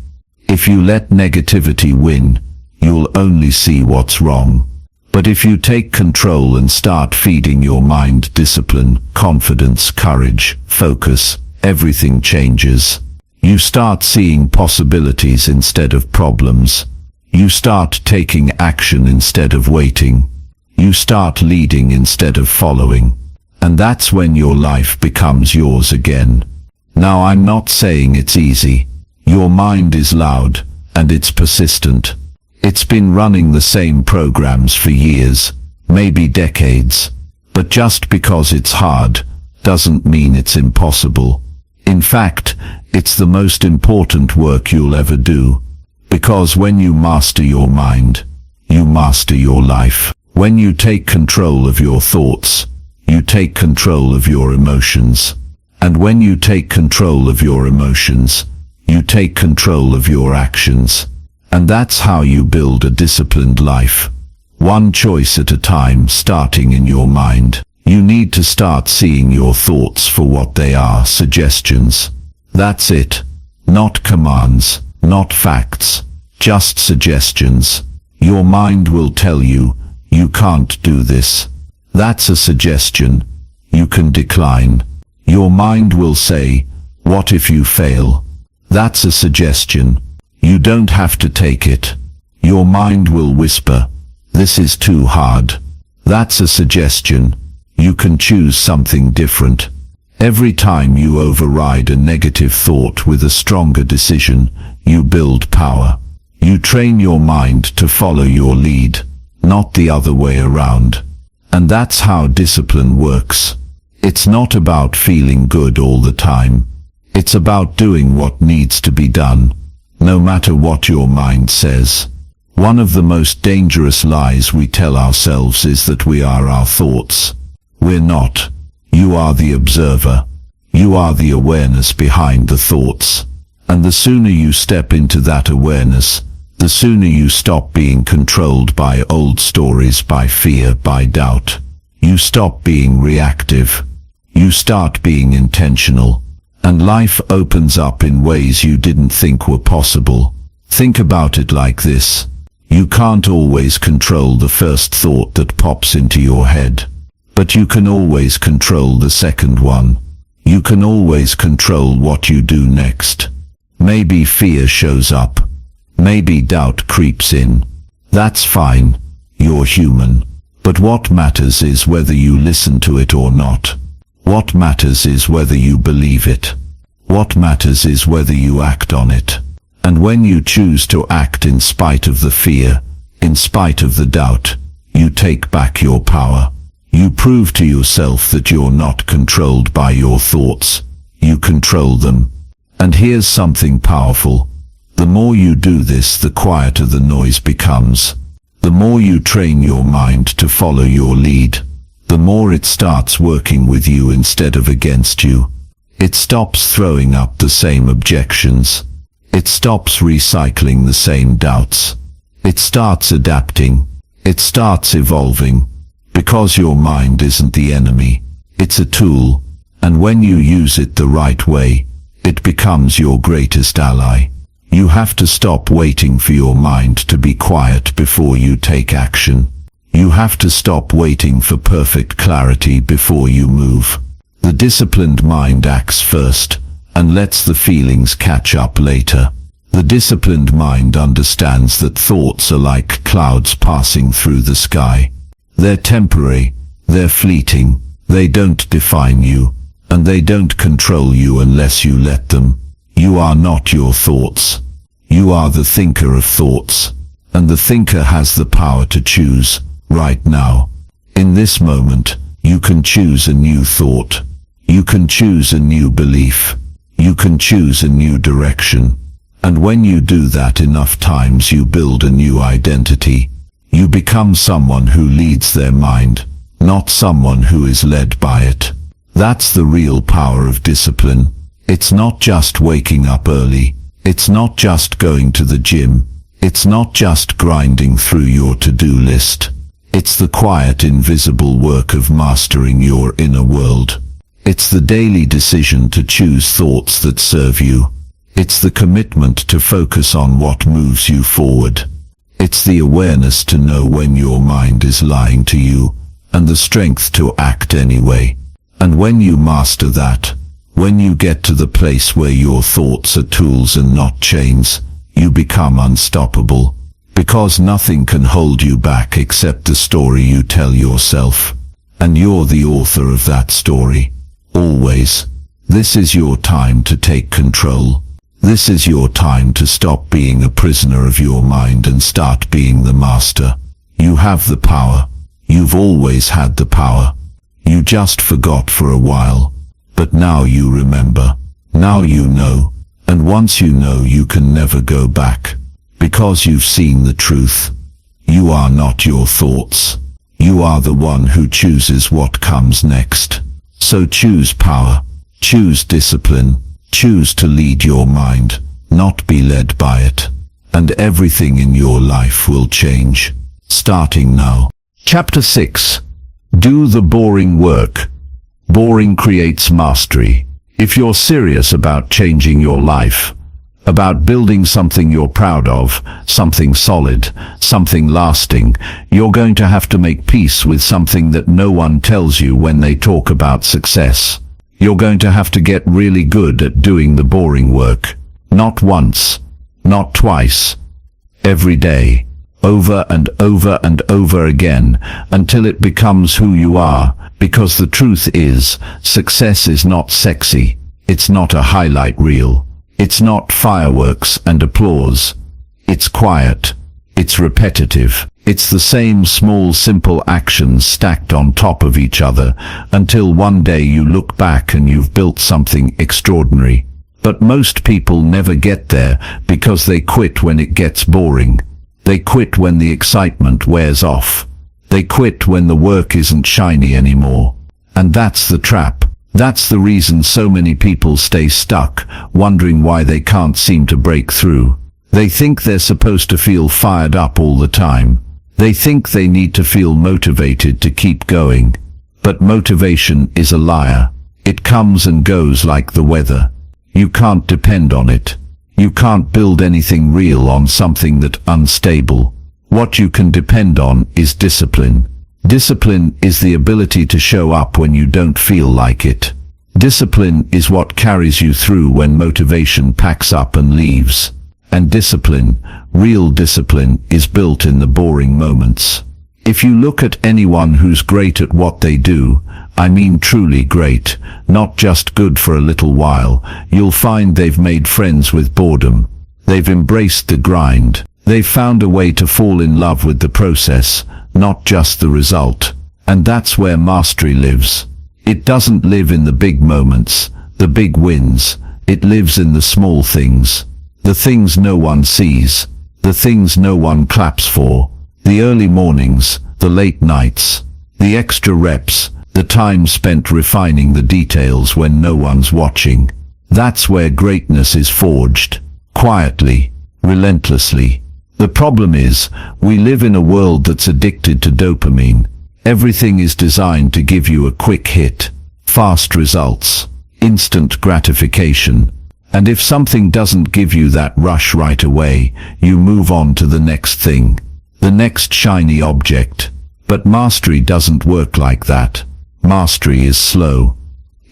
If you let negativity win, you'll only see what's wrong. But if you take control and start feeding your mind discipline, confidence, courage, focus, everything changes. You start seeing possibilities instead of problems. You start taking action instead of waiting. You start leading instead of following. And that's when your life becomes yours again. Now, I'm not saying it's easy. Your mind is loud, and it's persistent. It's been running the same programs for years, maybe decades. But just because it's hard, doesn't mean it's impossible. In fact, it's the most important work you'll ever do. Because when you master your mind, you master your life. When you take control of your thoughts, you take control of your emotions. And when you take control of your emotions, you take control of your actions. And that's how you build a disciplined life. One choice at a time, starting in your mind. You need to start seeing your thoughts for what they are, suggestions. That's it. Not commands, not facts, just suggestions. Your mind will tell you, you can't do this. That's a suggestion. You can decline. Your mind will say, what if you fail? That's a suggestion. You don't have to take it. Your mind will whisper, this is too hard. That's a suggestion. You can choose something different. Every time you override a negative thought with a stronger decision, you build power. You train your mind to follow your lead, not the other way around. And that's how discipline works. It's not about feeling good all the time. It's about doing what needs to be done, no matter what your mind says. One of the most dangerous lies we tell ourselves is that we are our thoughts. We're not. You are the observer. You are the awareness behind the thoughts. And the sooner you step into that awareness, the sooner you stop being controlled by old stories, by fear, by doubt. You stop being reactive. You start being intentional. And life opens up in ways you didn't think were possible. Think about it like this. You can't always control the first thought that pops into your head. But you can always control the second one. You can always control what you do next. Maybe fear shows up. Maybe doubt creeps in. That's fine. You're human. But what matters is whether you listen to it or not. What matters is whether you believe it. What matters is whether you act on it. And when you choose to act in spite of the fear, in spite of the doubt, you take back your power. You prove to yourself that you're not controlled by your thoughts. You control them. And here's something powerful. The more you do this, the quieter the noise becomes. The more you train your mind to follow your lead, the more it starts working with you instead of against you. It stops throwing up the same objections. It stops recycling the same doubts. It starts adapting. It starts evolving. Because your mind isn't the enemy. It's a tool. And when you use it the right way, it becomes your greatest ally. You have to stop waiting for your mind to be quiet before you take action. You have to stop waiting for perfect clarity before you move. The disciplined mind acts first, and lets the feelings catch up later. The disciplined mind understands that thoughts are like clouds passing through the sky. They're temporary, they're fleeting, they don't define you, and they don't control you unless you let them. You are not your thoughts. You are the thinker of thoughts, and the thinker has the power to choose, right now. In this moment, you can choose a new thought. You can choose a new belief. You can choose a new direction. And when you do that enough times, you build a new identity. You become someone who leads their mind, not someone who is led by it. That's the real power of discipline. It's not just waking up early. It's not just going to the gym. It's not just grinding through your to-do list. It's the quiet, invisible work of mastering your inner world. It's the daily decision to choose thoughts that serve you. It's the commitment to focus on what moves you forward. It's the awareness to know when your mind is lying to you, and the strength to act anyway. And when you master that, when you get to the place where your thoughts are tools and not chains, you become unstoppable. Because nothing can hold you back except the story you tell yourself. And you're the author of that story. Always. This is your time to take control. This is your time to stop being a prisoner of your mind and start being the master. You have the power. You've always had the power. You just forgot for a while. But now you remember. Now you know. And once you know, you can never go back. Because you've seen the truth. You are not your thoughts. You are the one who chooses what comes next. So choose power. Choose discipline. Choose to lead your mind, not be led by it. And everything in your life will change. Starting now. Chapter 6. Do the boring work. Boring creates mastery. If you're serious about changing your life, about building something you're proud of, something solid, something lasting, you're going to have to make peace with something that no one tells you when they talk about success. You're going to have to get really good at doing the boring work. Not once, not twice, every day, over and over and over again, until it becomes who you are, because the truth is, success is not sexy, it's not a highlight reel, it's not fireworks and applause, it's quiet, it's repetitive. It's the same small simple actions stacked on top of each other until one day you look back and you've built something extraordinary. But most people never get there because they quit when it gets boring. They quit when the excitement wears off. They quit when the work isn't shiny anymore. And that's the trap. That's the reason so many people stay stuck, wondering why they can't seem to break through. They think they're supposed to feel fired up all the time. They think they need to feel motivated to keep going. But motivation is a liar. It comes and goes like the weather. You can't depend on it. You can't build anything real on something that's unstable. What you can depend on is discipline. Discipline is the ability to show up when you don't feel like it. Discipline is what carries you through when motivation packs up and leaves. And discipline, real discipline, is built in the boring moments. If you look at anyone who's great at what they do, I mean truly great, not just good for a little while, you'll find they've made friends with boredom. They've embraced the grind. They've found a way to fall in love with the process, not just the result. And that's where mastery lives. It doesn't live in the big moments, the big wins. It lives in the small things. The things no one sees, the things no one claps for, the early mornings, the late nights, the extra reps, the time spent refining the details when no one's watching. That's where greatness is forged, quietly, relentlessly. The problem is, we live in a world that's addicted to dopamine. Everything is designed to give you a quick hit, fast results, instant gratification. And if something doesn't give you that rush right away, you move on to the next thing, the next shiny object. But mastery doesn't work like that. Mastery is slow.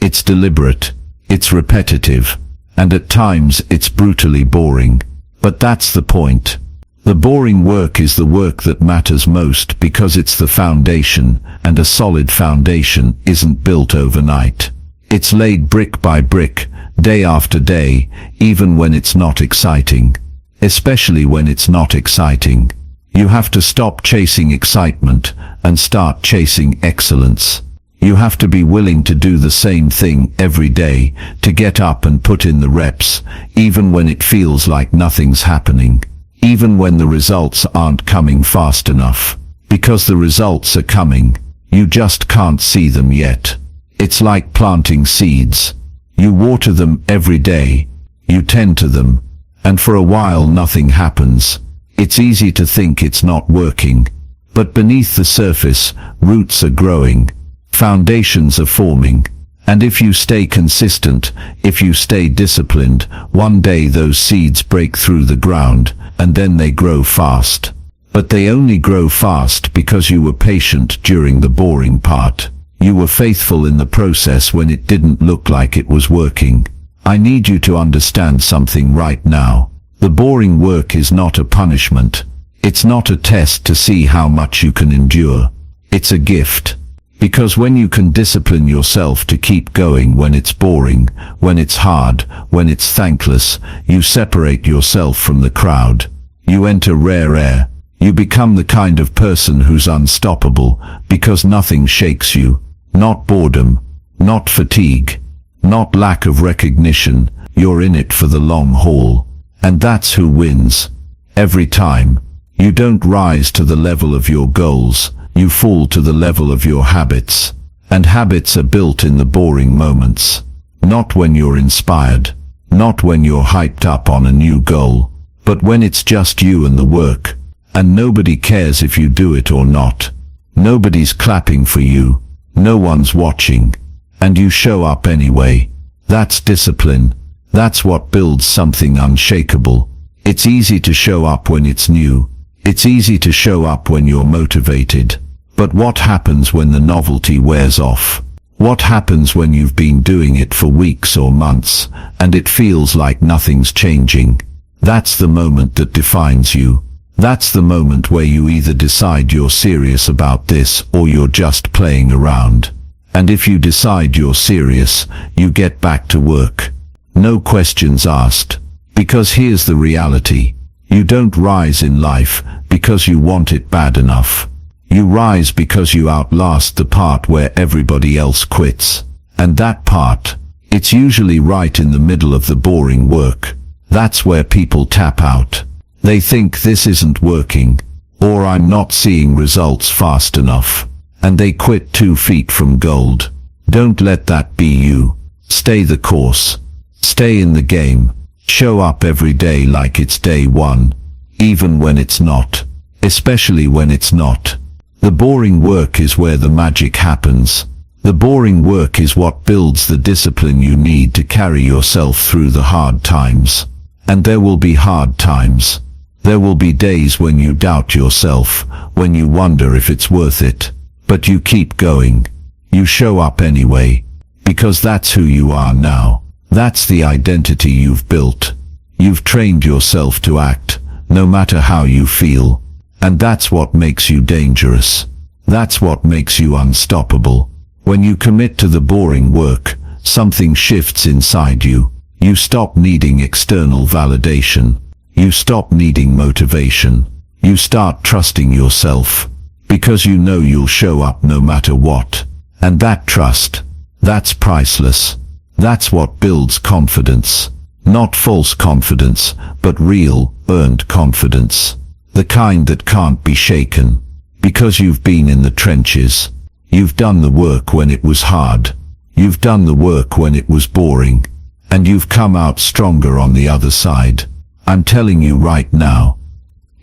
It's deliberate. It's repetitive. And at times it's brutally boring. But that's the point. The boring work is the work that matters most because it's the foundation, and a solid foundation isn't built overnight. It's laid brick by brick, day after day, even when it's not exciting. Especially when it's not exciting. You have to stop chasing excitement and start chasing excellence. You have to be willing to do the same thing every day, to get up and put in the reps, even when it feels like nothing's happening. Even when the results aren't coming fast enough. Because the results are coming. You just can't see them yet. It's like planting seeds. You water them every day, you tend to them, and for a while nothing happens. It's easy to think it's not working, but beneath the surface, roots are growing, foundations are forming, and if you stay consistent, if you stay disciplined, one day those seeds break through the ground, and then they grow fast. But they only grow fast because you were patient during the boring part. You were faithful in the process when it didn't look like it was working. I need you to understand something right now. The boring work is not a punishment. It's not a test to see how much you can endure. It's a gift. Because when you can discipline yourself to keep going when it's boring, when it's hard, when it's thankless, you separate yourself from the crowd. You enter rare air. You become the kind of person who's unstoppable because nothing shakes you. Not boredom, not fatigue, not lack of recognition. You're in it for the long haul. And that's who wins. Every time. You don't rise to the level of your goals. You fall to the level of your habits. And habits are built in the boring moments. Not when you're inspired. Not when you're hyped up on a new goal. But when it's just you and the work. And nobody cares if you do it or not. Nobody's clapping for you. No one's watching. And you show up anyway. That's discipline. That's what builds something unshakable. It's easy to show up when it's new. It's easy to show up when you're motivated. But what happens when the novelty wears off? What happens when you've been doing it for weeks or months, and it feels like nothing's changing? That's the moment that defines you. That's the moment where you either decide you're serious about this or you're just playing around. And if you decide you're serious, you get back to work. No questions asked. Because here's the reality. You don't rise in life because you want it bad enough. You rise because you outlast the part where everybody else quits. And that part, it's usually right in the middle of the boring work. That's where people tap out. They think this isn't working, or I'm not seeing results fast enough. And they quit 2 feet from gold. Don't let that be you. Stay the course. Stay in the game. Show up every day like it's day one, even when it's not. Especially when it's not. The boring work is where the magic happens. The boring work is what builds the discipline you need to carry yourself through the hard times. And there will be hard times. There will be days when you doubt yourself, when you wonder if it's worth it. But you keep going. You show up anyway. Because that's who you are now. That's the identity you've built. You've trained yourself to act, no matter how you feel. And that's what makes you dangerous. That's what makes you unstoppable. When you commit to the boring work, something shifts inside you. You stop needing external validation. You stop needing motivation. You start trusting yourself. Because you know you'll show up no matter what. And that trust, that's priceless. That's what builds confidence. Not false confidence, but real, earned confidence. The kind that can't be shaken. Because you've been in the trenches. You've done the work when it was hard. You've done the work when it was boring. And you've come out stronger on the other side. I'm telling you right now.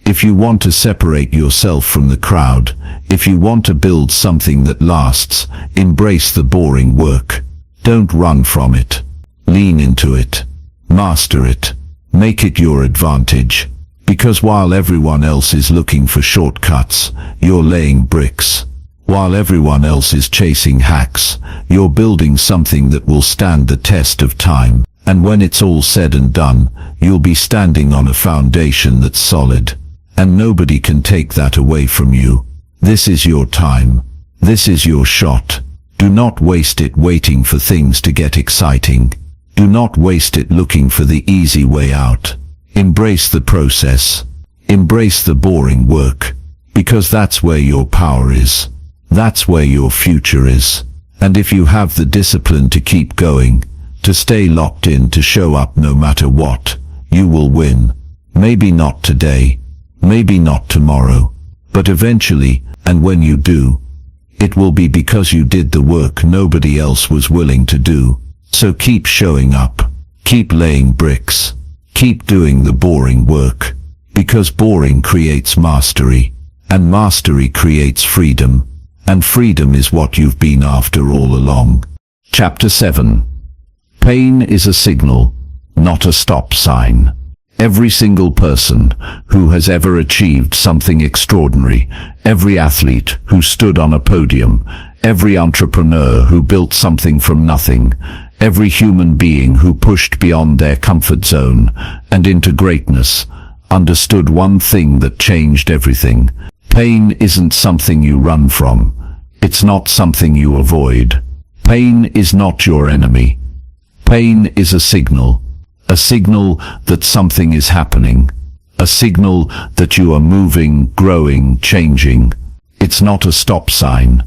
If you want to separate yourself from the crowd, if you want to build something that lasts, embrace the boring work. Don't run from it. Lean into it. Master it. Make it your advantage. Because while everyone else is looking for shortcuts, you're laying bricks. While everyone else is chasing hacks, you're building something that will stand the test of time. And when it's all said and done, you'll be standing on a foundation that's solid. And nobody can take that away from you. This is your time. This is your shot. Do not waste it waiting for things to get exciting. Do not waste it looking for the easy way out. Embrace the process. Embrace the boring work. Because that's where your power is. That's where your future is. And if you have the discipline to keep going, to stay locked in, to show up no matter what, you will win. Maybe not today. Maybe not tomorrow. But eventually, and when you do, it will be because you did the work nobody else was willing to do. So keep showing up. Keep laying bricks. Keep doing the boring work. Because boring creates mastery. And mastery creates freedom. And freedom is what you've been after all along. Chapter 7. Pain is a signal, not a stop sign. Every single person who has ever achieved something extraordinary, every athlete who stood on a podium, every entrepreneur who built something from nothing, every human being who pushed beyond their comfort zone and into greatness, understood one thing that changed everything. Pain isn't something you run from. It's not something you avoid. Pain is not your enemy. Pain is a signal that something is happening, a signal that you are moving, growing, changing. It's not a stop sign.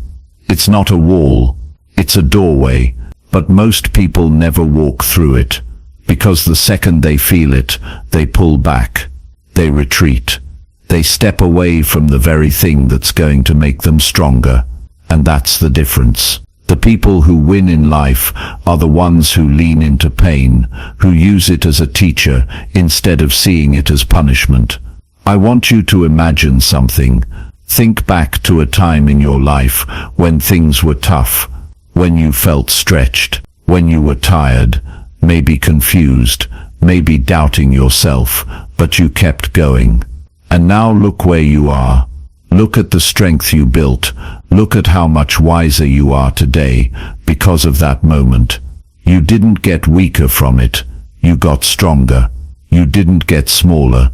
It's not a wall. It's a doorway. But most people never walk through it, because the second they feel it, they pull back. They retreat. They step away from the very thing that's going to make them stronger. And that's the difference. The people who win in life are the ones who lean into pain, who use it as a teacher instead of seeing it as punishment. I want you to imagine something. Think back to a time in your life when things were tough, when you felt stretched, when you were tired, maybe confused, maybe doubting yourself, but you kept going. And now look where you are. Look at the strength you built. Look at how much wiser you are today because of that moment. You didn't get weaker from it. You got stronger. You didn't get smaller.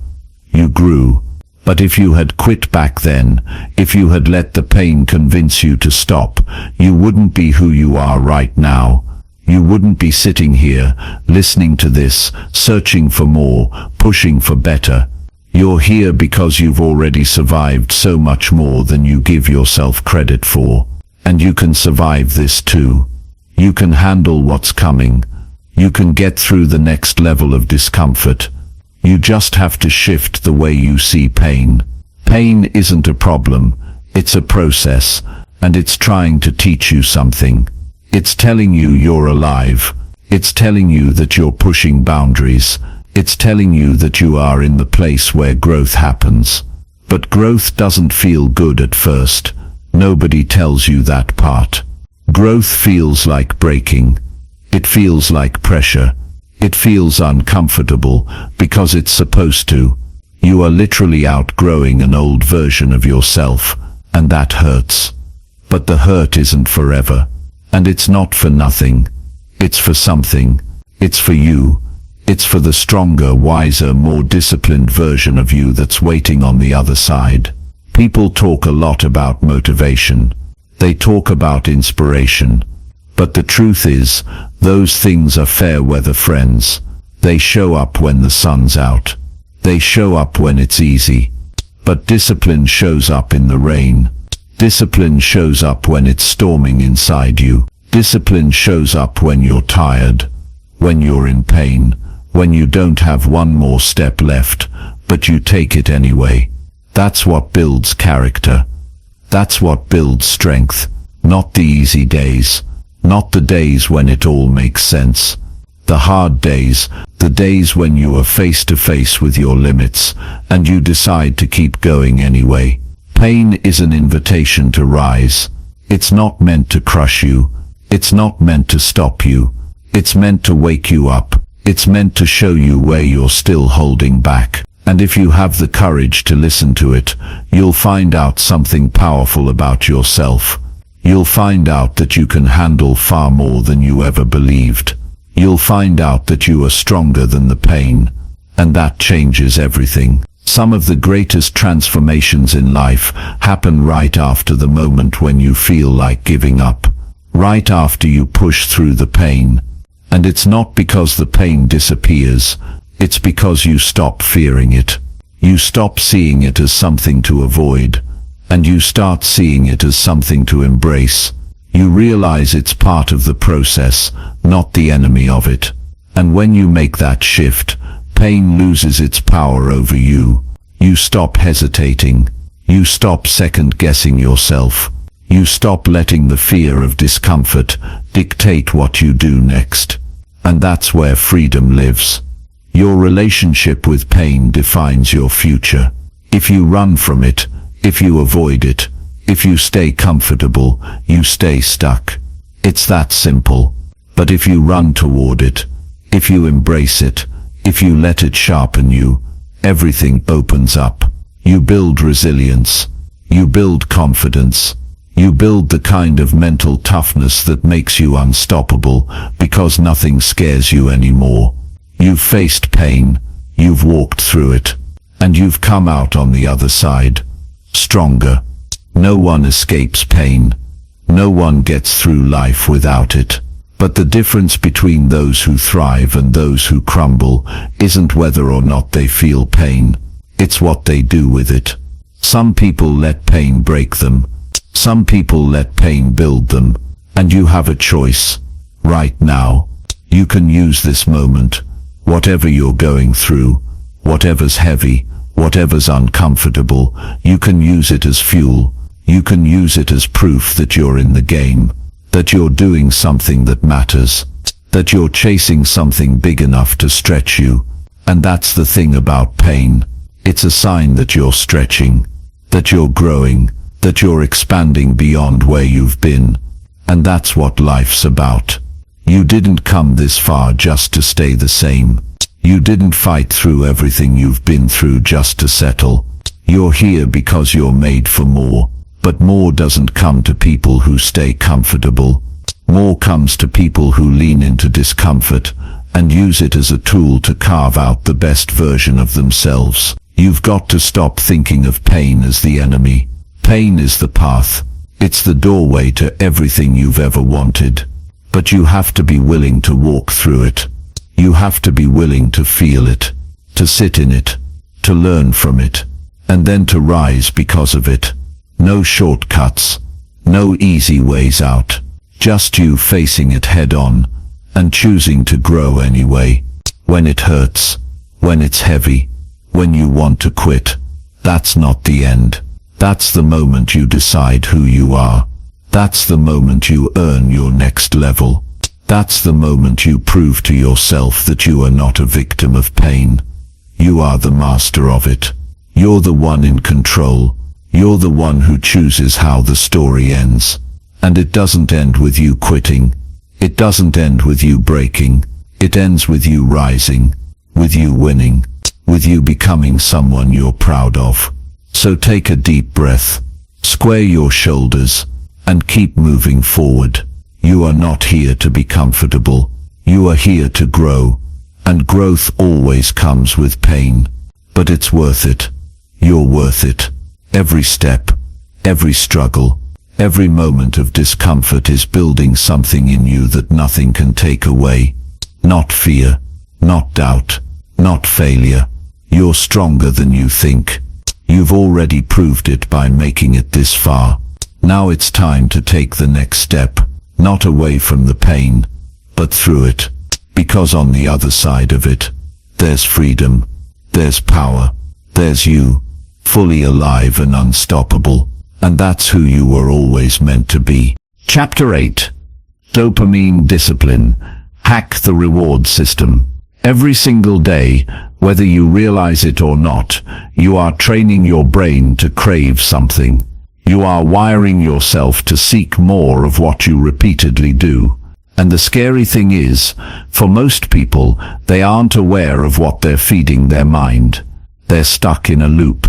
You grew. But if you had quit back then, if you had let the pain convince you to stop, you wouldn't be who you are right now. You wouldn't be sitting here, listening to this, searching for more, pushing for better. You're here because you've already survived so much more than you give yourself credit for. And you can survive this too. You can handle what's coming. You can get through the next level of discomfort. You just have to shift the way you see pain. Pain isn't a problem. It's a process, and it's trying to teach you something. It's telling you you're alive. It's telling you that you're pushing boundaries. It's telling you that you are in the place where growth happens. But growth doesn't feel good at first. Nobody tells you that part. Growth feels like breaking. It feels like pressure. It feels uncomfortable because it's supposed to. You are literally outgrowing an old version of yourself, and that hurts. But the hurt isn't forever. And it's not for nothing. It's for something. It's for you. It's for the stronger, wiser, more disciplined version of you that's waiting on the other side. People talk a lot about motivation. They talk about inspiration. But the truth is, those things are fair weather friends. They show up when the sun's out. They show up when it's easy. But discipline shows up in the rain. Discipline shows up when it's storming inside you. Discipline shows up when you're tired, when you're in pain, when you don't have one more step left, but you take it anyway. That's what builds character. That's what builds strength, not the easy days, not the days when it all makes sense. The hard days, the days when you are face to face with your limits, and you decide to keep going anyway. Pain is an invitation to rise. It's not meant to crush you. It's not meant to stop you. It's meant to wake you up. It's meant to show you where you're still holding back. And if you have the courage to listen to it, you'll find out something powerful about yourself. You'll find out that you can handle far more than you ever believed. You'll find out that you are stronger than the pain. And that changes everything. Some of the greatest transformations in life happen right after the moment when you feel like giving up. Right after you push through the pain. And it's not because the pain disappears. It's because you stop fearing it. You stop seeing it as something to avoid. And you start seeing it as something to embrace. You realize it's part of the process, not the enemy of it. And when you make that shift, pain loses its power over you. You stop hesitating. You stop second-guessing yourself. You stop letting the fear of discomfort dictate what you do next. And that's where freedom lives. Your relationship with pain defines your future. If you run from it, if you avoid it, if you stay comfortable, you stay stuck. It's that simple. But if you run toward it, if you embrace it, If you let it sharpen you, everything opens up. You build resilience. You build confidence. You build the kind of mental toughness that makes you unstoppable because nothing scares you anymore. You've faced pain, you've walked through it, and you've come out on the other side, stronger. No one escapes pain. No one gets through life without it. But the difference between those who thrive and those who crumble isn't whether or not they feel pain. It's what they do with it. Some people let pain break them. Some people let pain build them. And you have a choice. Right now, you can use this moment, whatever you're going through, whatever's heavy, whatever's uncomfortable, you can use it as fuel. You can use it as proof that you're in the game, that you're doing something that matters, that you're chasing something big enough to stretch you. And that's the thing about pain. It's a sign that you're stretching, that you're growing, that you're expanding beyond where you've been. And that's what life's about. You didn't come this far just to stay the same. You didn't fight through everything you've been through just to settle. You're here because you're made for more. But more doesn't come to people who stay comfortable. More comes to people who lean into discomfort and use it as a tool to carve out the best version of themselves. You've got to stop thinking of pain as the enemy. Pain is the path. It's the doorway to everything you've ever wanted. But you have to be willing to walk through it. You have to be willing to feel it, to sit in it, to learn from it, and then to rise because of it. No shortcuts, no easy ways out. Just you facing it head on and choosing to grow anyway. When it hurts, when it's heavy, when you want to quit, that's not the end. That's the moment you decide who you are. That's the moment you earn your next level. That's the moment you prove to yourself that you are not a victim of pain. You are the master of it. You're the one in control. You're the one who chooses how the story ends. And it doesn't end with you quitting. It doesn't end with you breaking. It ends with you rising, with you winning, with you becoming someone you're proud of. So take a deep breath, square your shoulders, and keep moving forward. You are not here to be comfortable. You are here to grow. And growth always comes with pain. But it's worth it. You're worth it. Every step, every struggle, every moment of discomfort is building something in you that nothing can take away. Not fear, not doubt, not failure. You're stronger than you think. You've already proved it by making it this far. Now it's time to take the next step, not away from the pain, but through it. Because on the other side of it, there's freedom, there's power, there's you, fully alive and unstoppable. And that's who you were always meant to be. Chapter 8. Dopamine Discipline. Hack the reward system. Every single day, whether you realize it or not, you are training your brain to crave something. You are wiring yourself to seek more of what you repeatedly do. And the scary thing is, for most people, they aren't aware of what they're feeding their mind. They're stuck in a loop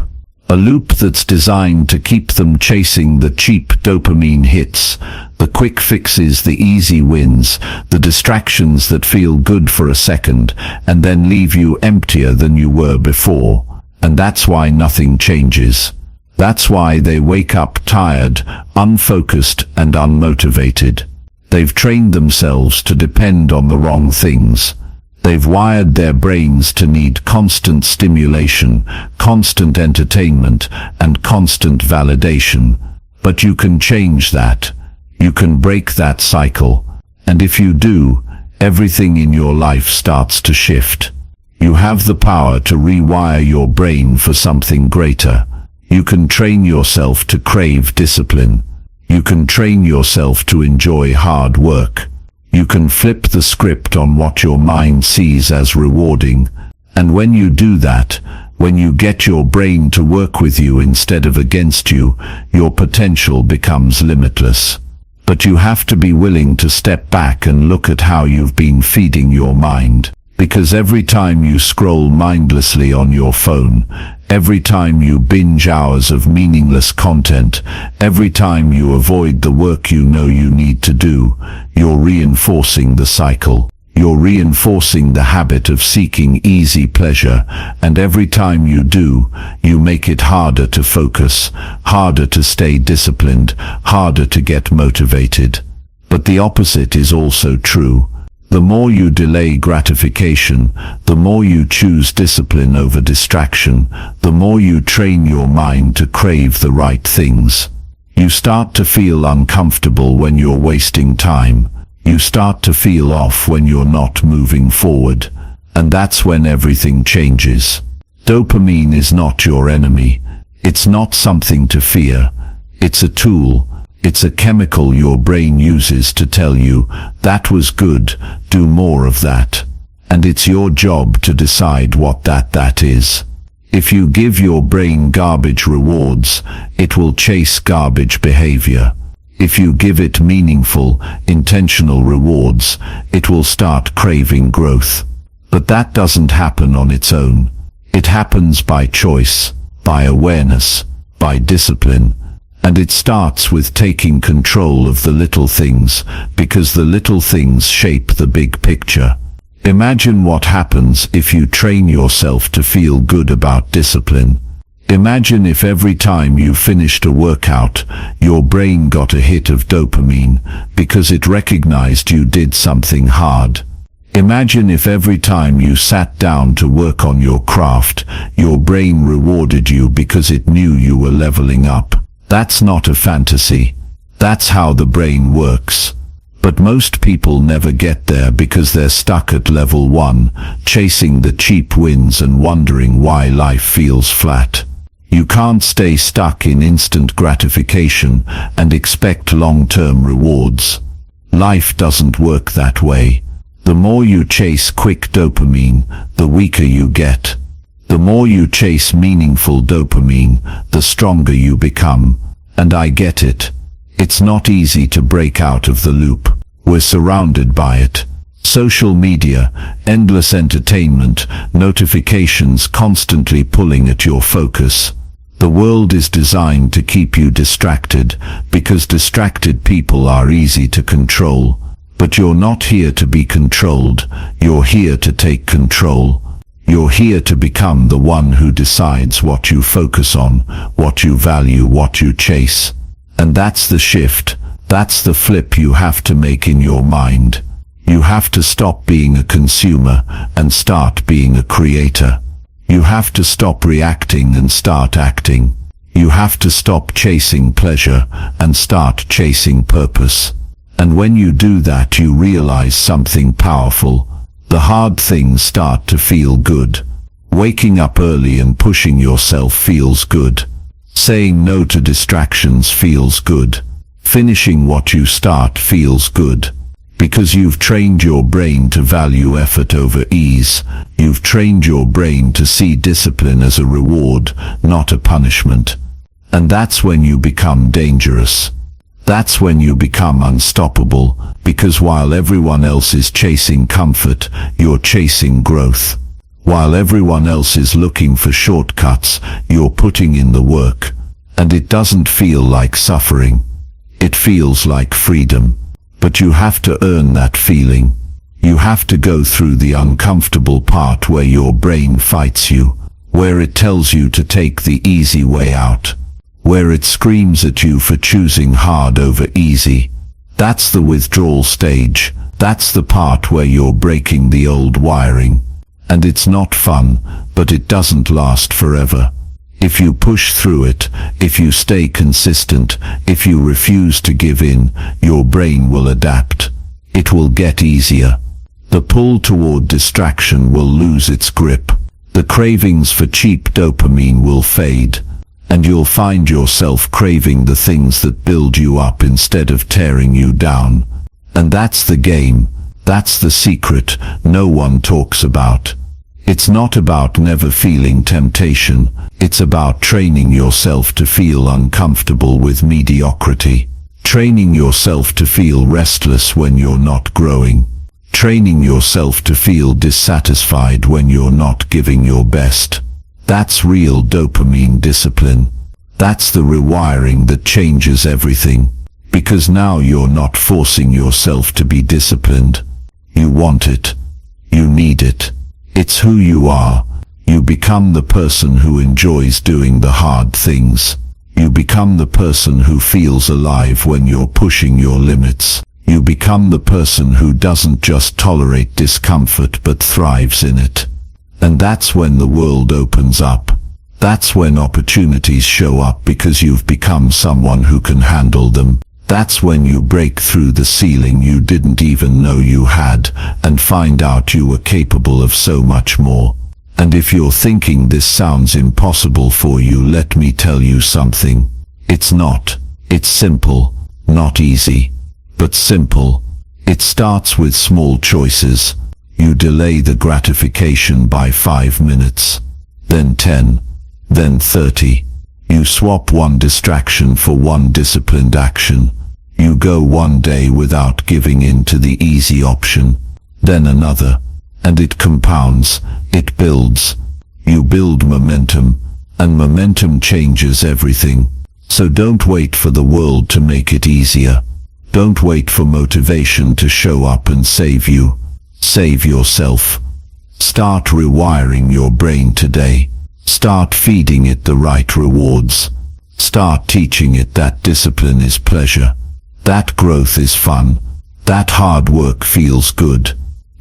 that's designed to keep them chasing the cheap dopamine hits, the quick fixes, the easy wins, the distractions that feel good for a second and then leave you emptier than you were before. And that's why nothing changes. That's why they wake up tired, unfocused, and unmotivated. They've trained themselves to depend on the wrong things. They've wired their brains to need constant stimulation, constant entertainment, and constant validation. But you can change that. You can break that cycle. And if you do, everything in your life starts to shift. You have the power to rewire your brain for something greater. You can train yourself to crave discipline. You can train yourself to enjoy hard work. You can flip the script on what your mind sees as rewarding. And when you do that, when you get your brain to work with you instead of against you, your potential becomes limitless. But you have to be willing to step back and look at how you've been feeding your mind. Because every time you scroll mindlessly on your phone, every time you binge hours of meaningless content, every time you avoid the work you know you need to do, you're reinforcing the cycle. You're reinforcing the habit of seeking easy pleasure, and every time you do, you make it harder to focus, harder to stay disciplined, harder to get motivated. But the opposite is also true. The more you delay gratification, the more you choose discipline over distraction, the more you train your mind to crave the right things. You start to feel uncomfortable when you're wasting time. You start to feel off when you're not moving forward. And that's when everything changes. Dopamine is not your enemy. It's not something to fear. It's a tool. It's a chemical your brain uses to tell you, that was good, do more of that. And it's your job to decide what that is. If you give your brain garbage rewards, it will chase garbage behavior. If you give it meaningful, intentional rewards, it will start craving growth. But that doesn't happen on its own. It happens by choice, by awareness, by discipline. And it starts with taking control of the little things, because the little things shape the big picture. Imagine what happens if you train yourself to feel good about discipline. Imagine if every time you finished a workout, your brain got a hit of dopamine, because it recognized you did something hard. Imagine if every time you sat down to work on your craft, your brain rewarded you because it knew you were leveling up. That's not a fantasy. That's how the brain works. But most people never get there because they're stuck at level 1, chasing the cheap wins and wondering why life feels flat. You can't stay stuck in instant gratification and expect long-term rewards. Life doesn't work that way. The more you chase quick dopamine, the weaker you get. The more you chase meaningful dopamine, the stronger you become. And I get it. It's not easy to break out of the loop. We're surrounded by it. Social media, endless entertainment, notifications constantly pulling at your focus. The world is designed to keep you distracted, because distracted people are easy to control. But you're not here to be controlled. You're here to take control. You're here to become the one who decides what you focus on, what you value, what you chase. And that's the shift. That's the flip you have to make in your mind. You have to stop being a consumer and start being a creator. You have to stop reacting and start acting. You have to stop chasing pleasure and start chasing purpose. And when you do that, you realize something powerful. The hard things start to feel good. Waking up early and pushing yourself feels good. Saying no to distractions feels good. Finishing what you start feels good. Because you've trained your brain to value effort over ease. You've trained your brain to see discipline as a reward, not a punishment. And that's when you become dangerous. That's when you become unstoppable, because while everyone else is chasing comfort, you're chasing growth. While everyone else is looking for shortcuts, you're putting in the work. And it doesn't feel like suffering. It feels like freedom. But you have to earn that feeling. You have to go through the uncomfortable part where your brain fights you, where it tells you to take the easy way out, where it screams at you for choosing hard over easy. That's the withdrawal stage. That's the part where you're breaking the old wiring. And it's not fun, but it doesn't last forever. If you push through it, if you stay consistent, if you refuse to give in, your brain will adapt. It will get easier. The pull toward distraction will lose its grip. The cravings for cheap dopamine will fade. And you'll find yourself craving the things that build you up instead of tearing you down. And that's the game. That's the secret no one talks about. It's not about never feeling temptation. It's about training yourself to feel uncomfortable with mediocrity. Training yourself to feel restless when you're not growing. training yourself to feel dissatisfied when you're not giving your best. That's real dopamine discipline. That's the rewiring that changes everything. Because now you're not forcing yourself to be disciplined. You want it. You need it. It's who you are. You become the person who enjoys doing the hard things. You become the person who feels alive when you're pushing your limits. You become the person who doesn't just tolerate discomfort but thrives in it. And that's when the world opens up. That's when opportunities show up because you've become someone who can handle them. That's when you break through the ceiling you didn't even know you had and find out you were capable of so much more. And if you're thinking this sounds impossible for you, let me tell you something. It's not. It's simple, not easy, but simple. It starts with small choices. You delay the gratification by 5 minutes, then 10, then 30. You swap one distraction for one disciplined action. You go one day without giving in to the easy option, then another, and it compounds, it builds. You build momentum, and momentum changes everything. So don't wait for the world to make it easier. Don't wait for motivation to show up and save you. Save yourself. Start rewiring your brain today. Start feeding it the right rewards. Start teaching it that discipline is pleasure, that growth is fun, that hard work feels good.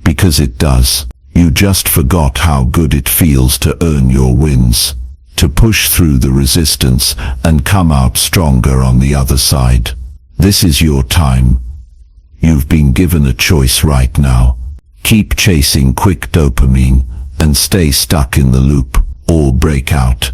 Because it does. You just forgot how good it feels to earn your wins, to push through the resistance and come out stronger on the other side. This is your time. You've been given a choice right now. Keep chasing quick dopamine and stay stuck in the loop, or break out.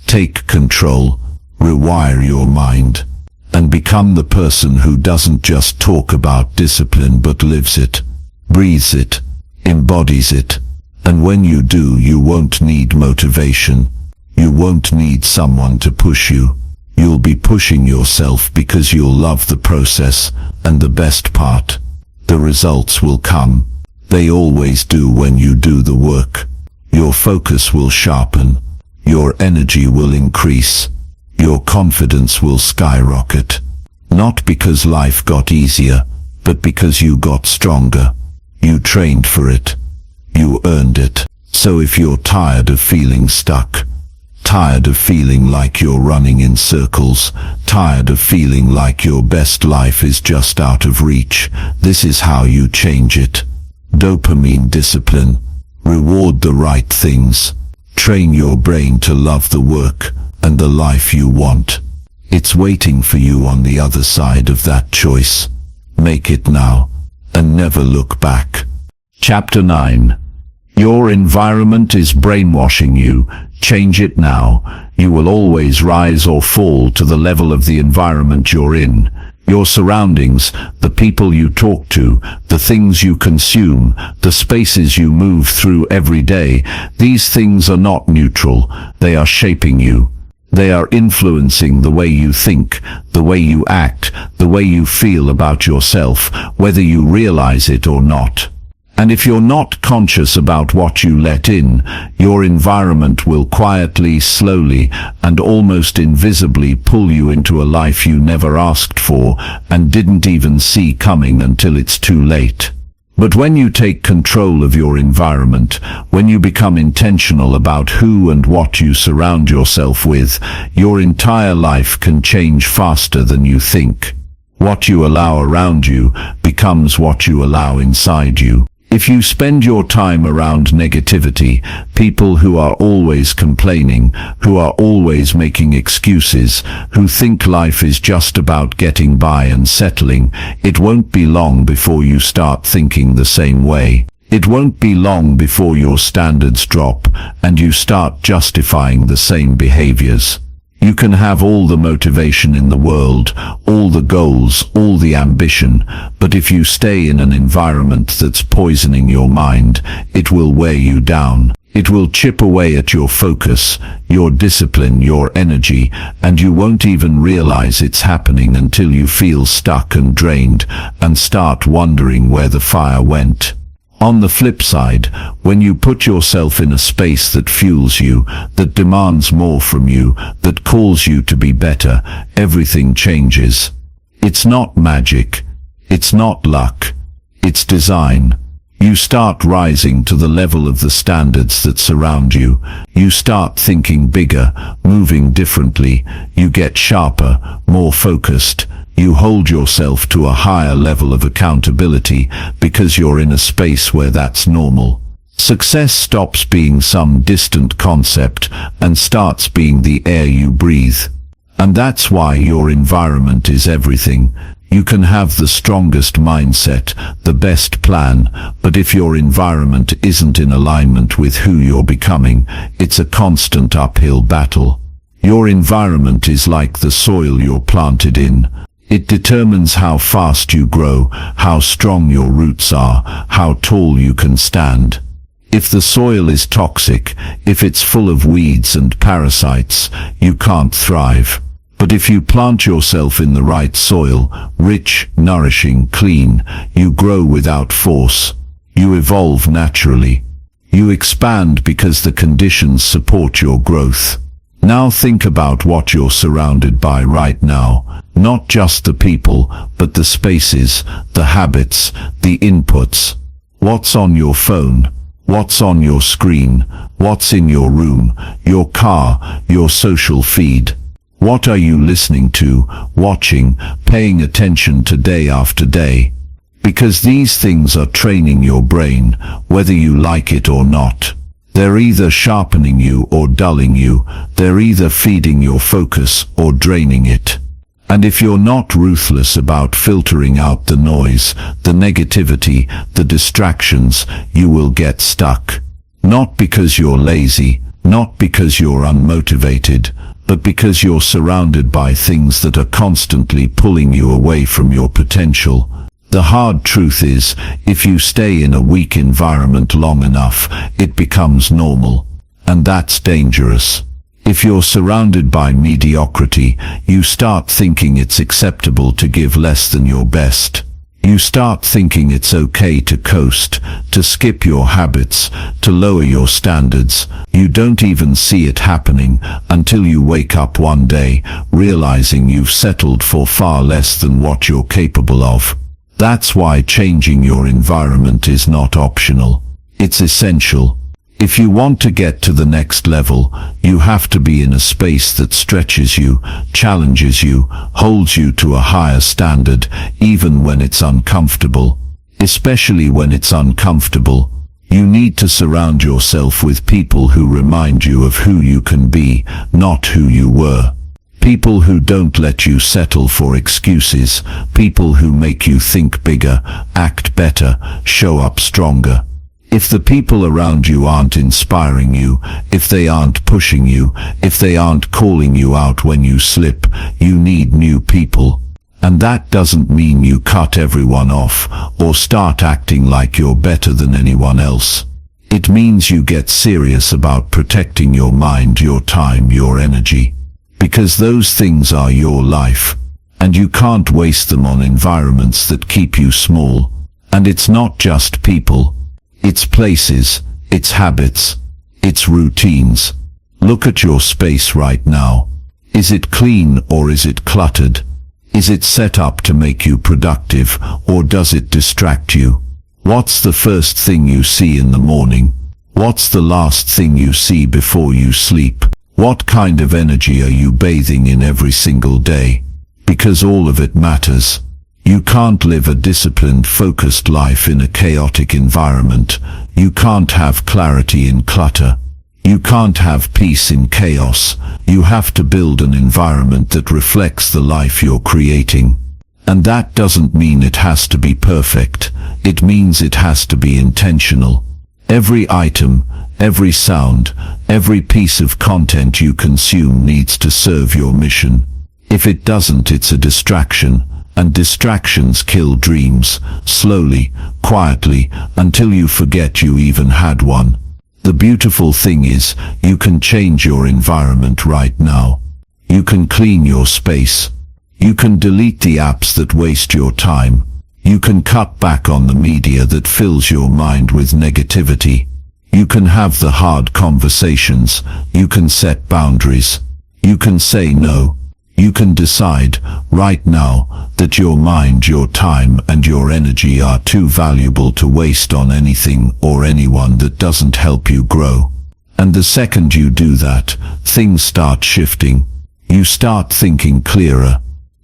Take control, rewire your mind, and become the person who doesn't just talk about discipline but lives it, breathes it, embodies it. And when you do, you won't need motivation. You won't need someone to push you. You'll be pushing yourself because you'll love the process, and the best part, the results will come. They always do when you do the work. Your focus will sharpen. Your energy will increase. Your confidence will skyrocket. Not because life got easier, but because you got stronger. You trained for it. You earned it. So if you're tired of feeling stuck, tired of feeling like you're running in circles, tired of feeling like your best life is just out of reach, this is how you change it. Dopamine discipline. Reward the right things. Train your brain to love the work and the life you want. It's waiting for you on the other side of that choice. Make it now, and never look back. Chapter 9. Your environment is brainwashing you. Change it now. You will always rise or fall to the level of the environment you're in. Your surroundings, the people you talk to, the things you consume, the spaces you move through every day, these things are not neutral. They are shaping you. They are influencing the way you think, the way you act, the way you feel about yourself, whether you realize it or not. And if you're not conscious about what you let in, your environment will quietly, slowly, and almost invisibly pull you into a life you never asked for and didn't even see coming until it's too late. But when you take control of your environment, when you become intentional about who and what you surround yourself with, your entire life can change faster than you think. What you allow around you becomes what you allow inside you. If you spend your time around negativity, people who are always complaining, who are always making excuses, who think life is just about getting by and settling, it won't be long before you start thinking the same way. It won't be long before your standards drop and you start justifying the same behaviors. You can have all the motivation in the world, all the goals, all the ambition, but if you stay in an environment that's poisoning your mind, it will wear you down. It will chip away at your focus, your discipline, your energy, and you won't even realize it's happening until you feel stuck and drained and start wondering where the fire went. On the flip side, when you put yourself in a space that fuels you, that demands more from you, that calls you to be better, everything changes. It's not magic. It's not luck. It's design. You start rising to the level of the standards that surround you. You start thinking bigger, moving differently. You get sharper, more focused. You hold yourself to a higher level of accountability because you're in a space where that's normal. Success stops being some distant concept and starts being the air you breathe. And that's why your environment is everything. You can have the strongest mindset, the best plan, but if your environment isn't in alignment with who you're becoming, it's a constant uphill battle. Your environment is like the soil you're planted in. It determines how fast you grow, how strong your roots are, how tall you can stand. If the soil is toxic, if it's full of weeds and parasites, you can't thrive. But if you plant yourself in the right soil, rich, nourishing, clean, you grow without force. You evolve naturally. You expand because the conditions support your growth. Now think about what you're surrounded by right now. Not just the people, but the spaces, the habits, the inputs. What's on your phone? What's on your screen? What's in your room, your car, your social feed? What are you listening to, watching, paying attention to day after day? Because these things are training your brain, whether you like it or not. They're either sharpening you or dulling you. They're either feeding your focus or draining it. And if you're not ruthless about filtering out the noise, the negativity, the distractions, you will get stuck. Not because you're lazy, not because you're unmotivated, but because you're surrounded by things that are constantly pulling you away from your potential. The hard truth is, if you stay in a weak environment long enough, it becomes normal. And that's dangerous. If you're surrounded by mediocrity, you start thinking it's acceptable to give less than your best. You start thinking it's okay to coast, to skip your habits, to lower your standards. You don't even see it happening until you wake up one day, realizing you've settled for far less than what you're capable of. That's why changing your environment is not optional. It's essential. If you want to get to the next level, you have to be in a space that stretches you, challenges you, holds you to a higher standard, even when it's uncomfortable. Especially when it's uncomfortable. You need to surround yourself with people who remind you of who you can be, not who you were. People who don't let you settle for excuses. People who make you think bigger, act better, show up stronger. If the people around you aren't inspiring you, if they aren't pushing you, if they aren't calling you out when you slip, you need new people. And that doesn't mean you cut everyone off or start acting like you're better than anyone else. It means you get serious about protecting your mind, your time, your energy. Because those things are your life. And you can't waste them on environments that keep you small. And it's not just people. It's places, it's habits, it's routines. Look at your space right now. Is it clean or is it cluttered? Is it set up to make you productive or does it distract you? What's the first thing you see in the morning? What's the last thing you see before you sleep? What kind of energy are you bathing in every single day? Because all of it matters. You can't live a disciplined, focused life in a chaotic environment. You can't have clarity in clutter. You can't have peace in chaos. You have to build an environment that reflects the life you're creating. And that doesn't mean it has to be perfect. It means it has to be intentional. Every item, every sound, every piece of content you consume needs to serve your mission. If it doesn't, it's a distraction. And distractions kill dreams, slowly, quietly, until you forget you even had one. The The beautiful thing is, you can change your environment right now. You can clean your space. You can delete the apps that waste your time. You can cut back on the media that fills your mind with negativity. You can have the hard conversations. You can set boundaries. You can say no. You can decide, right now, that your mind, your time, and your energy are too valuable to waste on anything or anyone that doesn't help you grow. And the second you do that, things start shifting. You start thinking clearer.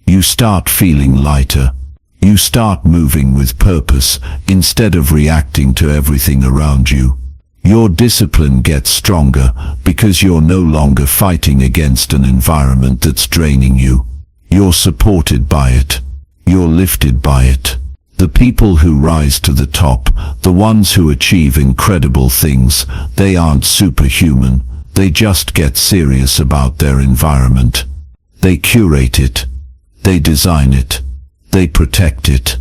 You start feeling lighter. You start moving with purpose instead of reacting to everything around you. Your discipline gets stronger because you're no longer fighting against an environment that's draining you. You're supported by it. You're lifted by it. The people who rise to the top, the ones who achieve incredible things, they aren't superhuman. They just get serious about their environment. They curate it. They design it. They protect it.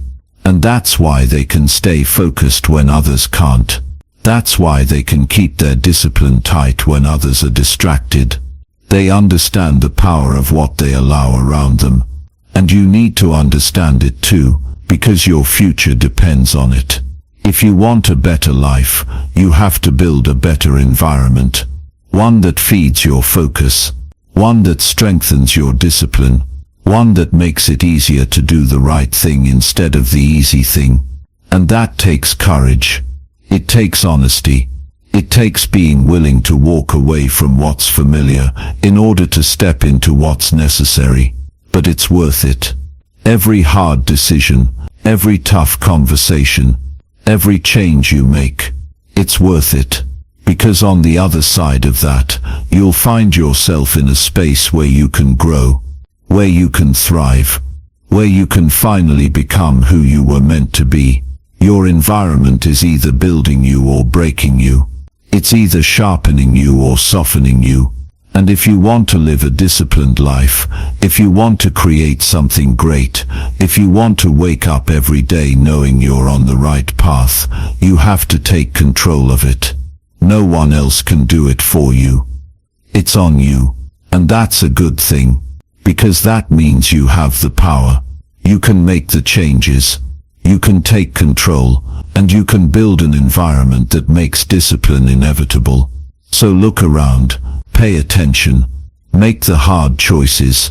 And that's why they can stay focused when others can't. That's why they can keep their discipline tight when others are distracted. They understand the power of what they allow around them. And you need to understand it too, because your future depends on it. If you want a better life, you have to build a better environment. One that feeds your focus. One that strengthens your discipline. One that makes it easier to do the right thing instead of the easy thing. And that takes courage. It takes honesty. It takes being willing to walk away from what's familiar in order to step into what's necessary. But it's worth it. Every hard decision, every tough conversation, every change you make, it's worth it. Because on the other side of that, you'll find yourself in a space where you can grow, where you can thrive, where you can finally become who you were meant to be. Your environment is either building you or breaking you. It's either sharpening you or softening you. And if you want to live a disciplined life, if you want to create something great, if you want to wake up every day knowing you're on the right path, you have to take control of it. No one else can do it for you. It's on you. And that's a good thing. Because that means you have the power. You can make the changes. You can take control, and you can build an environment that makes discipline inevitable. So look around, pay attention, make the hard choices,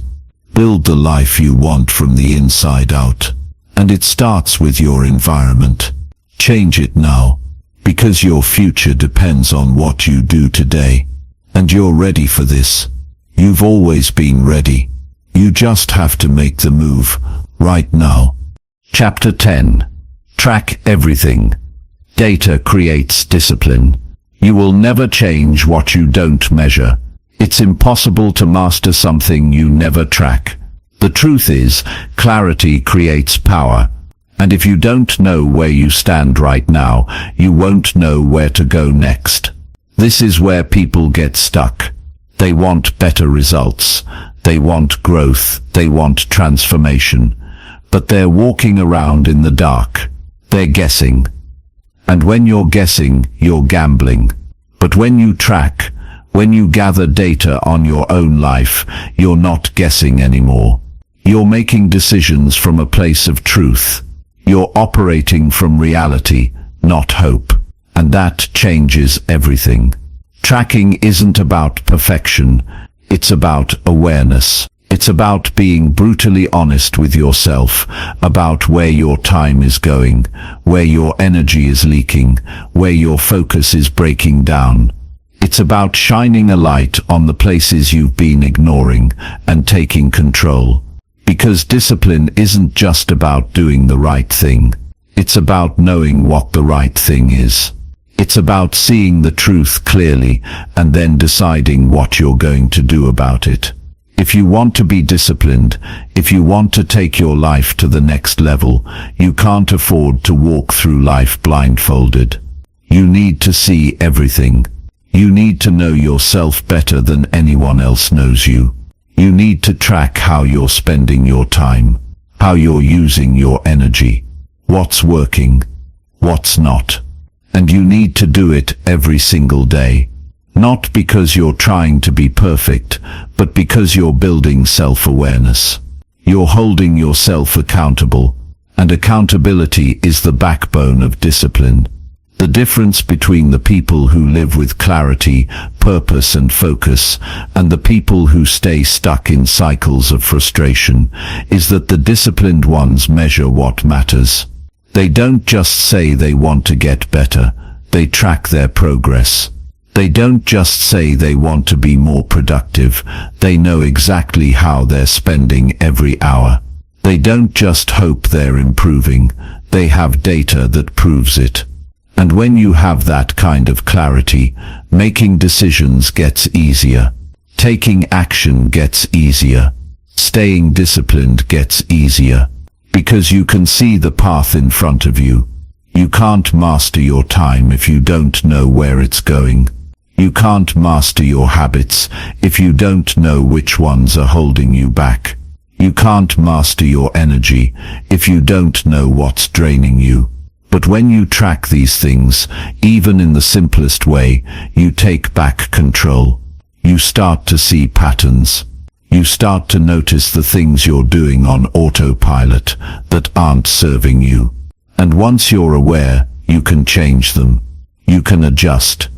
build the life you want from the inside out. And it starts with your environment. Change it now, because your future depends on what you do today. And you're ready for this. You've always been ready. You just have to make the move, right now. Chapter 10. Track everything. Data creates discipline. You will never change what you don't measure. It's impossible to master something you never track. The truth is, clarity creates power. And if you don't know where you stand right now, you won't know where to go next. This is where people get stuck. They want better results. They want growth. They want transformation. But they're walking around in the dark. They're guessing. And when you're guessing, you're gambling. But when you track, when you gather data on your own life, you're not guessing anymore. You're making decisions from a place of truth. You're operating from reality, not hope. And that changes everything. Tracking isn't about perfection. It's about awareness. It's about being brutally honest with yourself, about where your time is going, where your energy is leaking, where your focus is breaking down. It's about shining a light on the places you've been ignoring and taking control. Because discipline isn't just about doing the right thing. It's about knowing what the right thing is. It's about seeing the truth clearly and then deciding what you're going to do about it. If you want to be disciplined, if you want to take your life to the next level, you can't afford to walk through life blindfolded. You need to see everything. You need to know yourself better than anyone else knows you. You need to track how you're spending your time, how you're using your energy, what's working, what's not. And you need to do it every single day. Not because you're trying to be perfect, but because you're building self-awareness. You're holding yourself accountable, and accountability is the backbone of discipline. The difference between the people who live with clarity, purpose and focus, and the people who stay stuck in cycles of frustration, is that the disciplined ones measure what matters. They don't just say they want to get better, they track their progress. They don't just say they want to be more productive, they know exactly how they're spending every hour. They don't just hope they're improving, they have data that proves it. And when you have that kind of clarity, making decisions gets easier. Taking action gets easier. Staying disciplined gets easier. Because you can see the path in front of you. You can't master your time if you don't know where it's going. You can't master your habits if you don't know which ones are holding you back. You can't master your energy if you don't know what's draining you. But when you track these things, even in the simplest way, you take back control. You start to see patterns. You start to notice the things you're doing on autopilot that aren't serving you. And once you're aware, you can change them. You can adjust.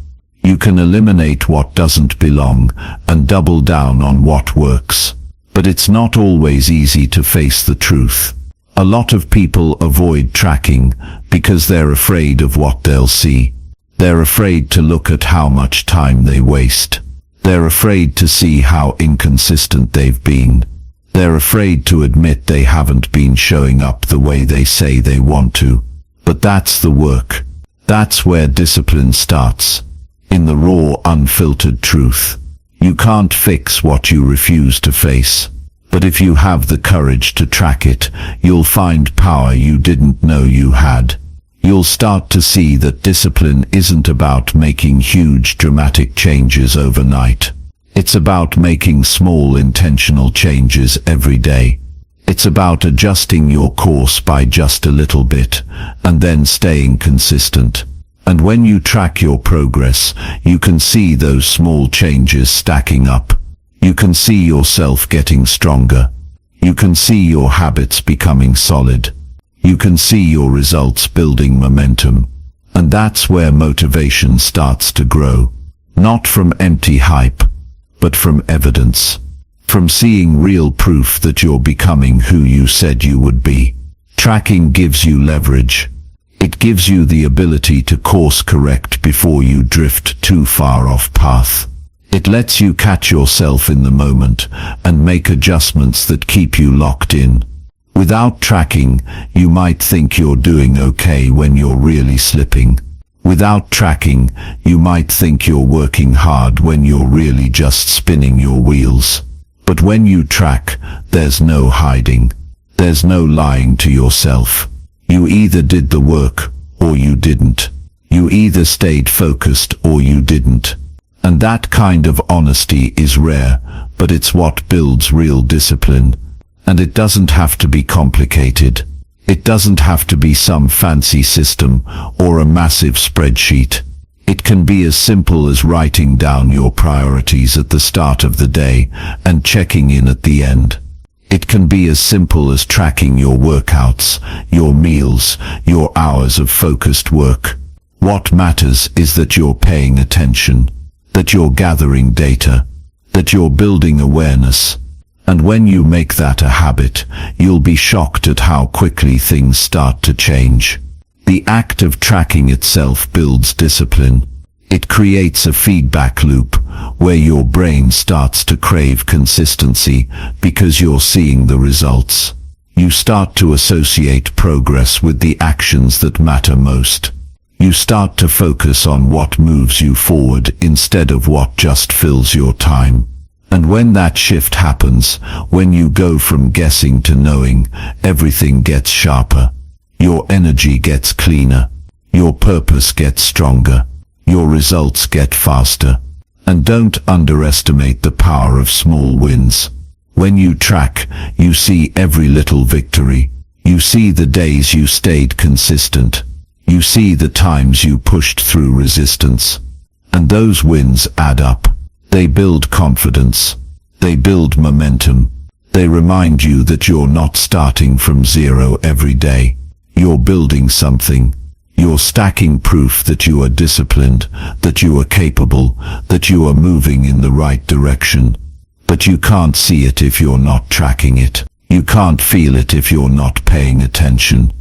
You can eliminate what doesn't belong and double down on what works. But it's not always easy to face the truth. A lot of people avoid tracking because they're afraid of what they'll see. They're afraid to look at how much time they waste. They're afraid to see how inconsistent they've been. They're afraid to admit they haven't been showing up the way they say they want to. But that's the work. That's where discipline starts. In the raw, unfiltered truth. You can't fix what you refuse to face. But if you have the courage to track it, you'll find power you didn't know you had. You'll start to see that discipline isn't about making huge dramatic changes overnight. It's about making small intentional changes every day. It's about adjusting your course by just a little bit, and then staying consistent. And when you track your progress, you can see those small changes stacking up. You can see yourself getting stronger. You can see your habits becoming solid. You can see your results building momentum. And that's where motivation starts to grow. Not from empty hype, but from evidence. From seeing real proof that you're becoming who you said you would be. Tracking gives you leverage. It gives you the ability to course correct before you drift too far off path. It lets you catch yourself in the moment and make adjustments that keep you locked in. Without tracking, you might think you're doing okay when you're really slipping. Without tracking, you might think you're working hard when you're really just spinning your wheels. But when you track, there's no hiding. There's no lying to yourself. You either did the work or you didn't. You either stayed focused or you didn't. And that kind of honesty is rare, but it's what builds real discipline. And it doesn't have to be complicated. It doesn't have to be some fancy system or a massive spreadsheet. It can be as simple as writing down your priorities at the start of the day and checking in at the end. It can be as simple as tracking your workouts, your meals, your hours of focused work. What matters is that you're paying attention, that you're gathering data, that you're building awareness. And when you make that a habit, you'll be shocked at how quickly things start to change. The act of tracking itself builds discipline. It creates a feedback loop where your brain starts to crave consistency because you're seeing the results. You start to associate progress with the actions that matter most. You start to focus on what moves you forward instead of what just fills your time. And when that shift happens, when you go from guessing to knowing, everything gets sharper. Your energy gets cleaner. Your purpose gets stronger. Your results get faster. And don't underestimate the power of small wins. When you track, you see every little victory. You see the days you stayed consistent. You see the times you pushed through resistance. And those wins add up. They build confidence. They build momentum. They remind you that you're not starting from zero every day. You're building something. You're stacking proof that you are disciplined, that you are capable, that you are moving in the right direction. But you can't see it if you're not tracking it. You can't feel it if you're not paying attention.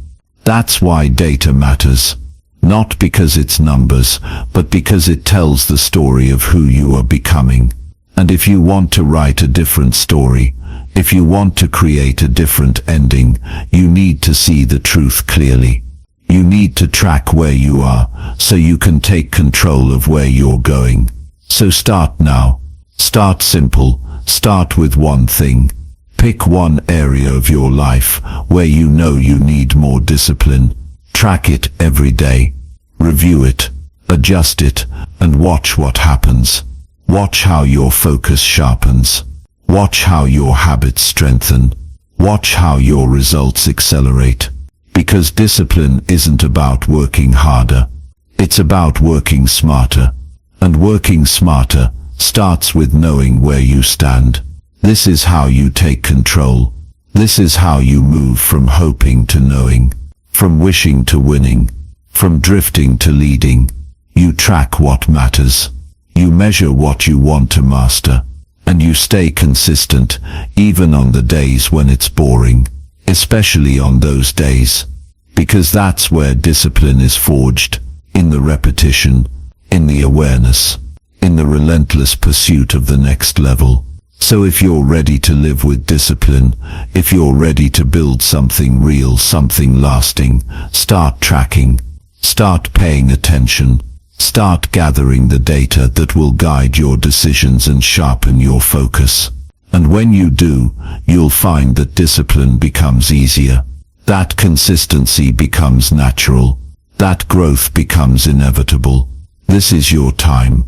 That's why data matters. Not because it's numbers, but because it tells the story of who you are becoming. And if you want to write a different story, if you want to create a different ending, you need to see the truth clearly. You need to track where you are, so you can take control of where you're going. So start now. Start simple. Start with one thing. Pick one area of your life where you know you need more discipline. Track it every day. Review it. Adjust it. And watch what happens. Watch how your focus sharpens. Watch how your habits strengthen. Watch how your results accelerate. Because discipline isn't about working harder. It's about working smarter. And working smarter starts with knowing where you stand. This is how you take control. This is how you move from hoping to knowing, from wishing to winning, from drifting to leading. You track what matters. You measure what you want to master. And you stay consistent, even on the days when it's boring. Especially on those days. Because that's where discipline is forged. In the repetition. In the awareness. In the relentless pursuit of the next level. So if you're ready to live with discipline, if you're ready to build something real, something lasting, start tracking. Start paying attention. Start gathering the data that will guide your decisions and sharpen your focus. And when you do, you'll find that discipline becomes easier. That consistency becomes natural. That growth becomes inevitable. This is your time.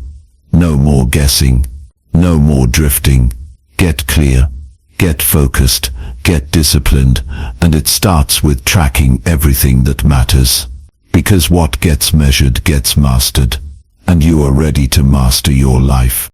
No more guessing. No more drifting. Get clear. Get focused. Get disciplined. And it starts with tracking everything that matters. Because what gets measured gets mastered. And you are ready to master your life.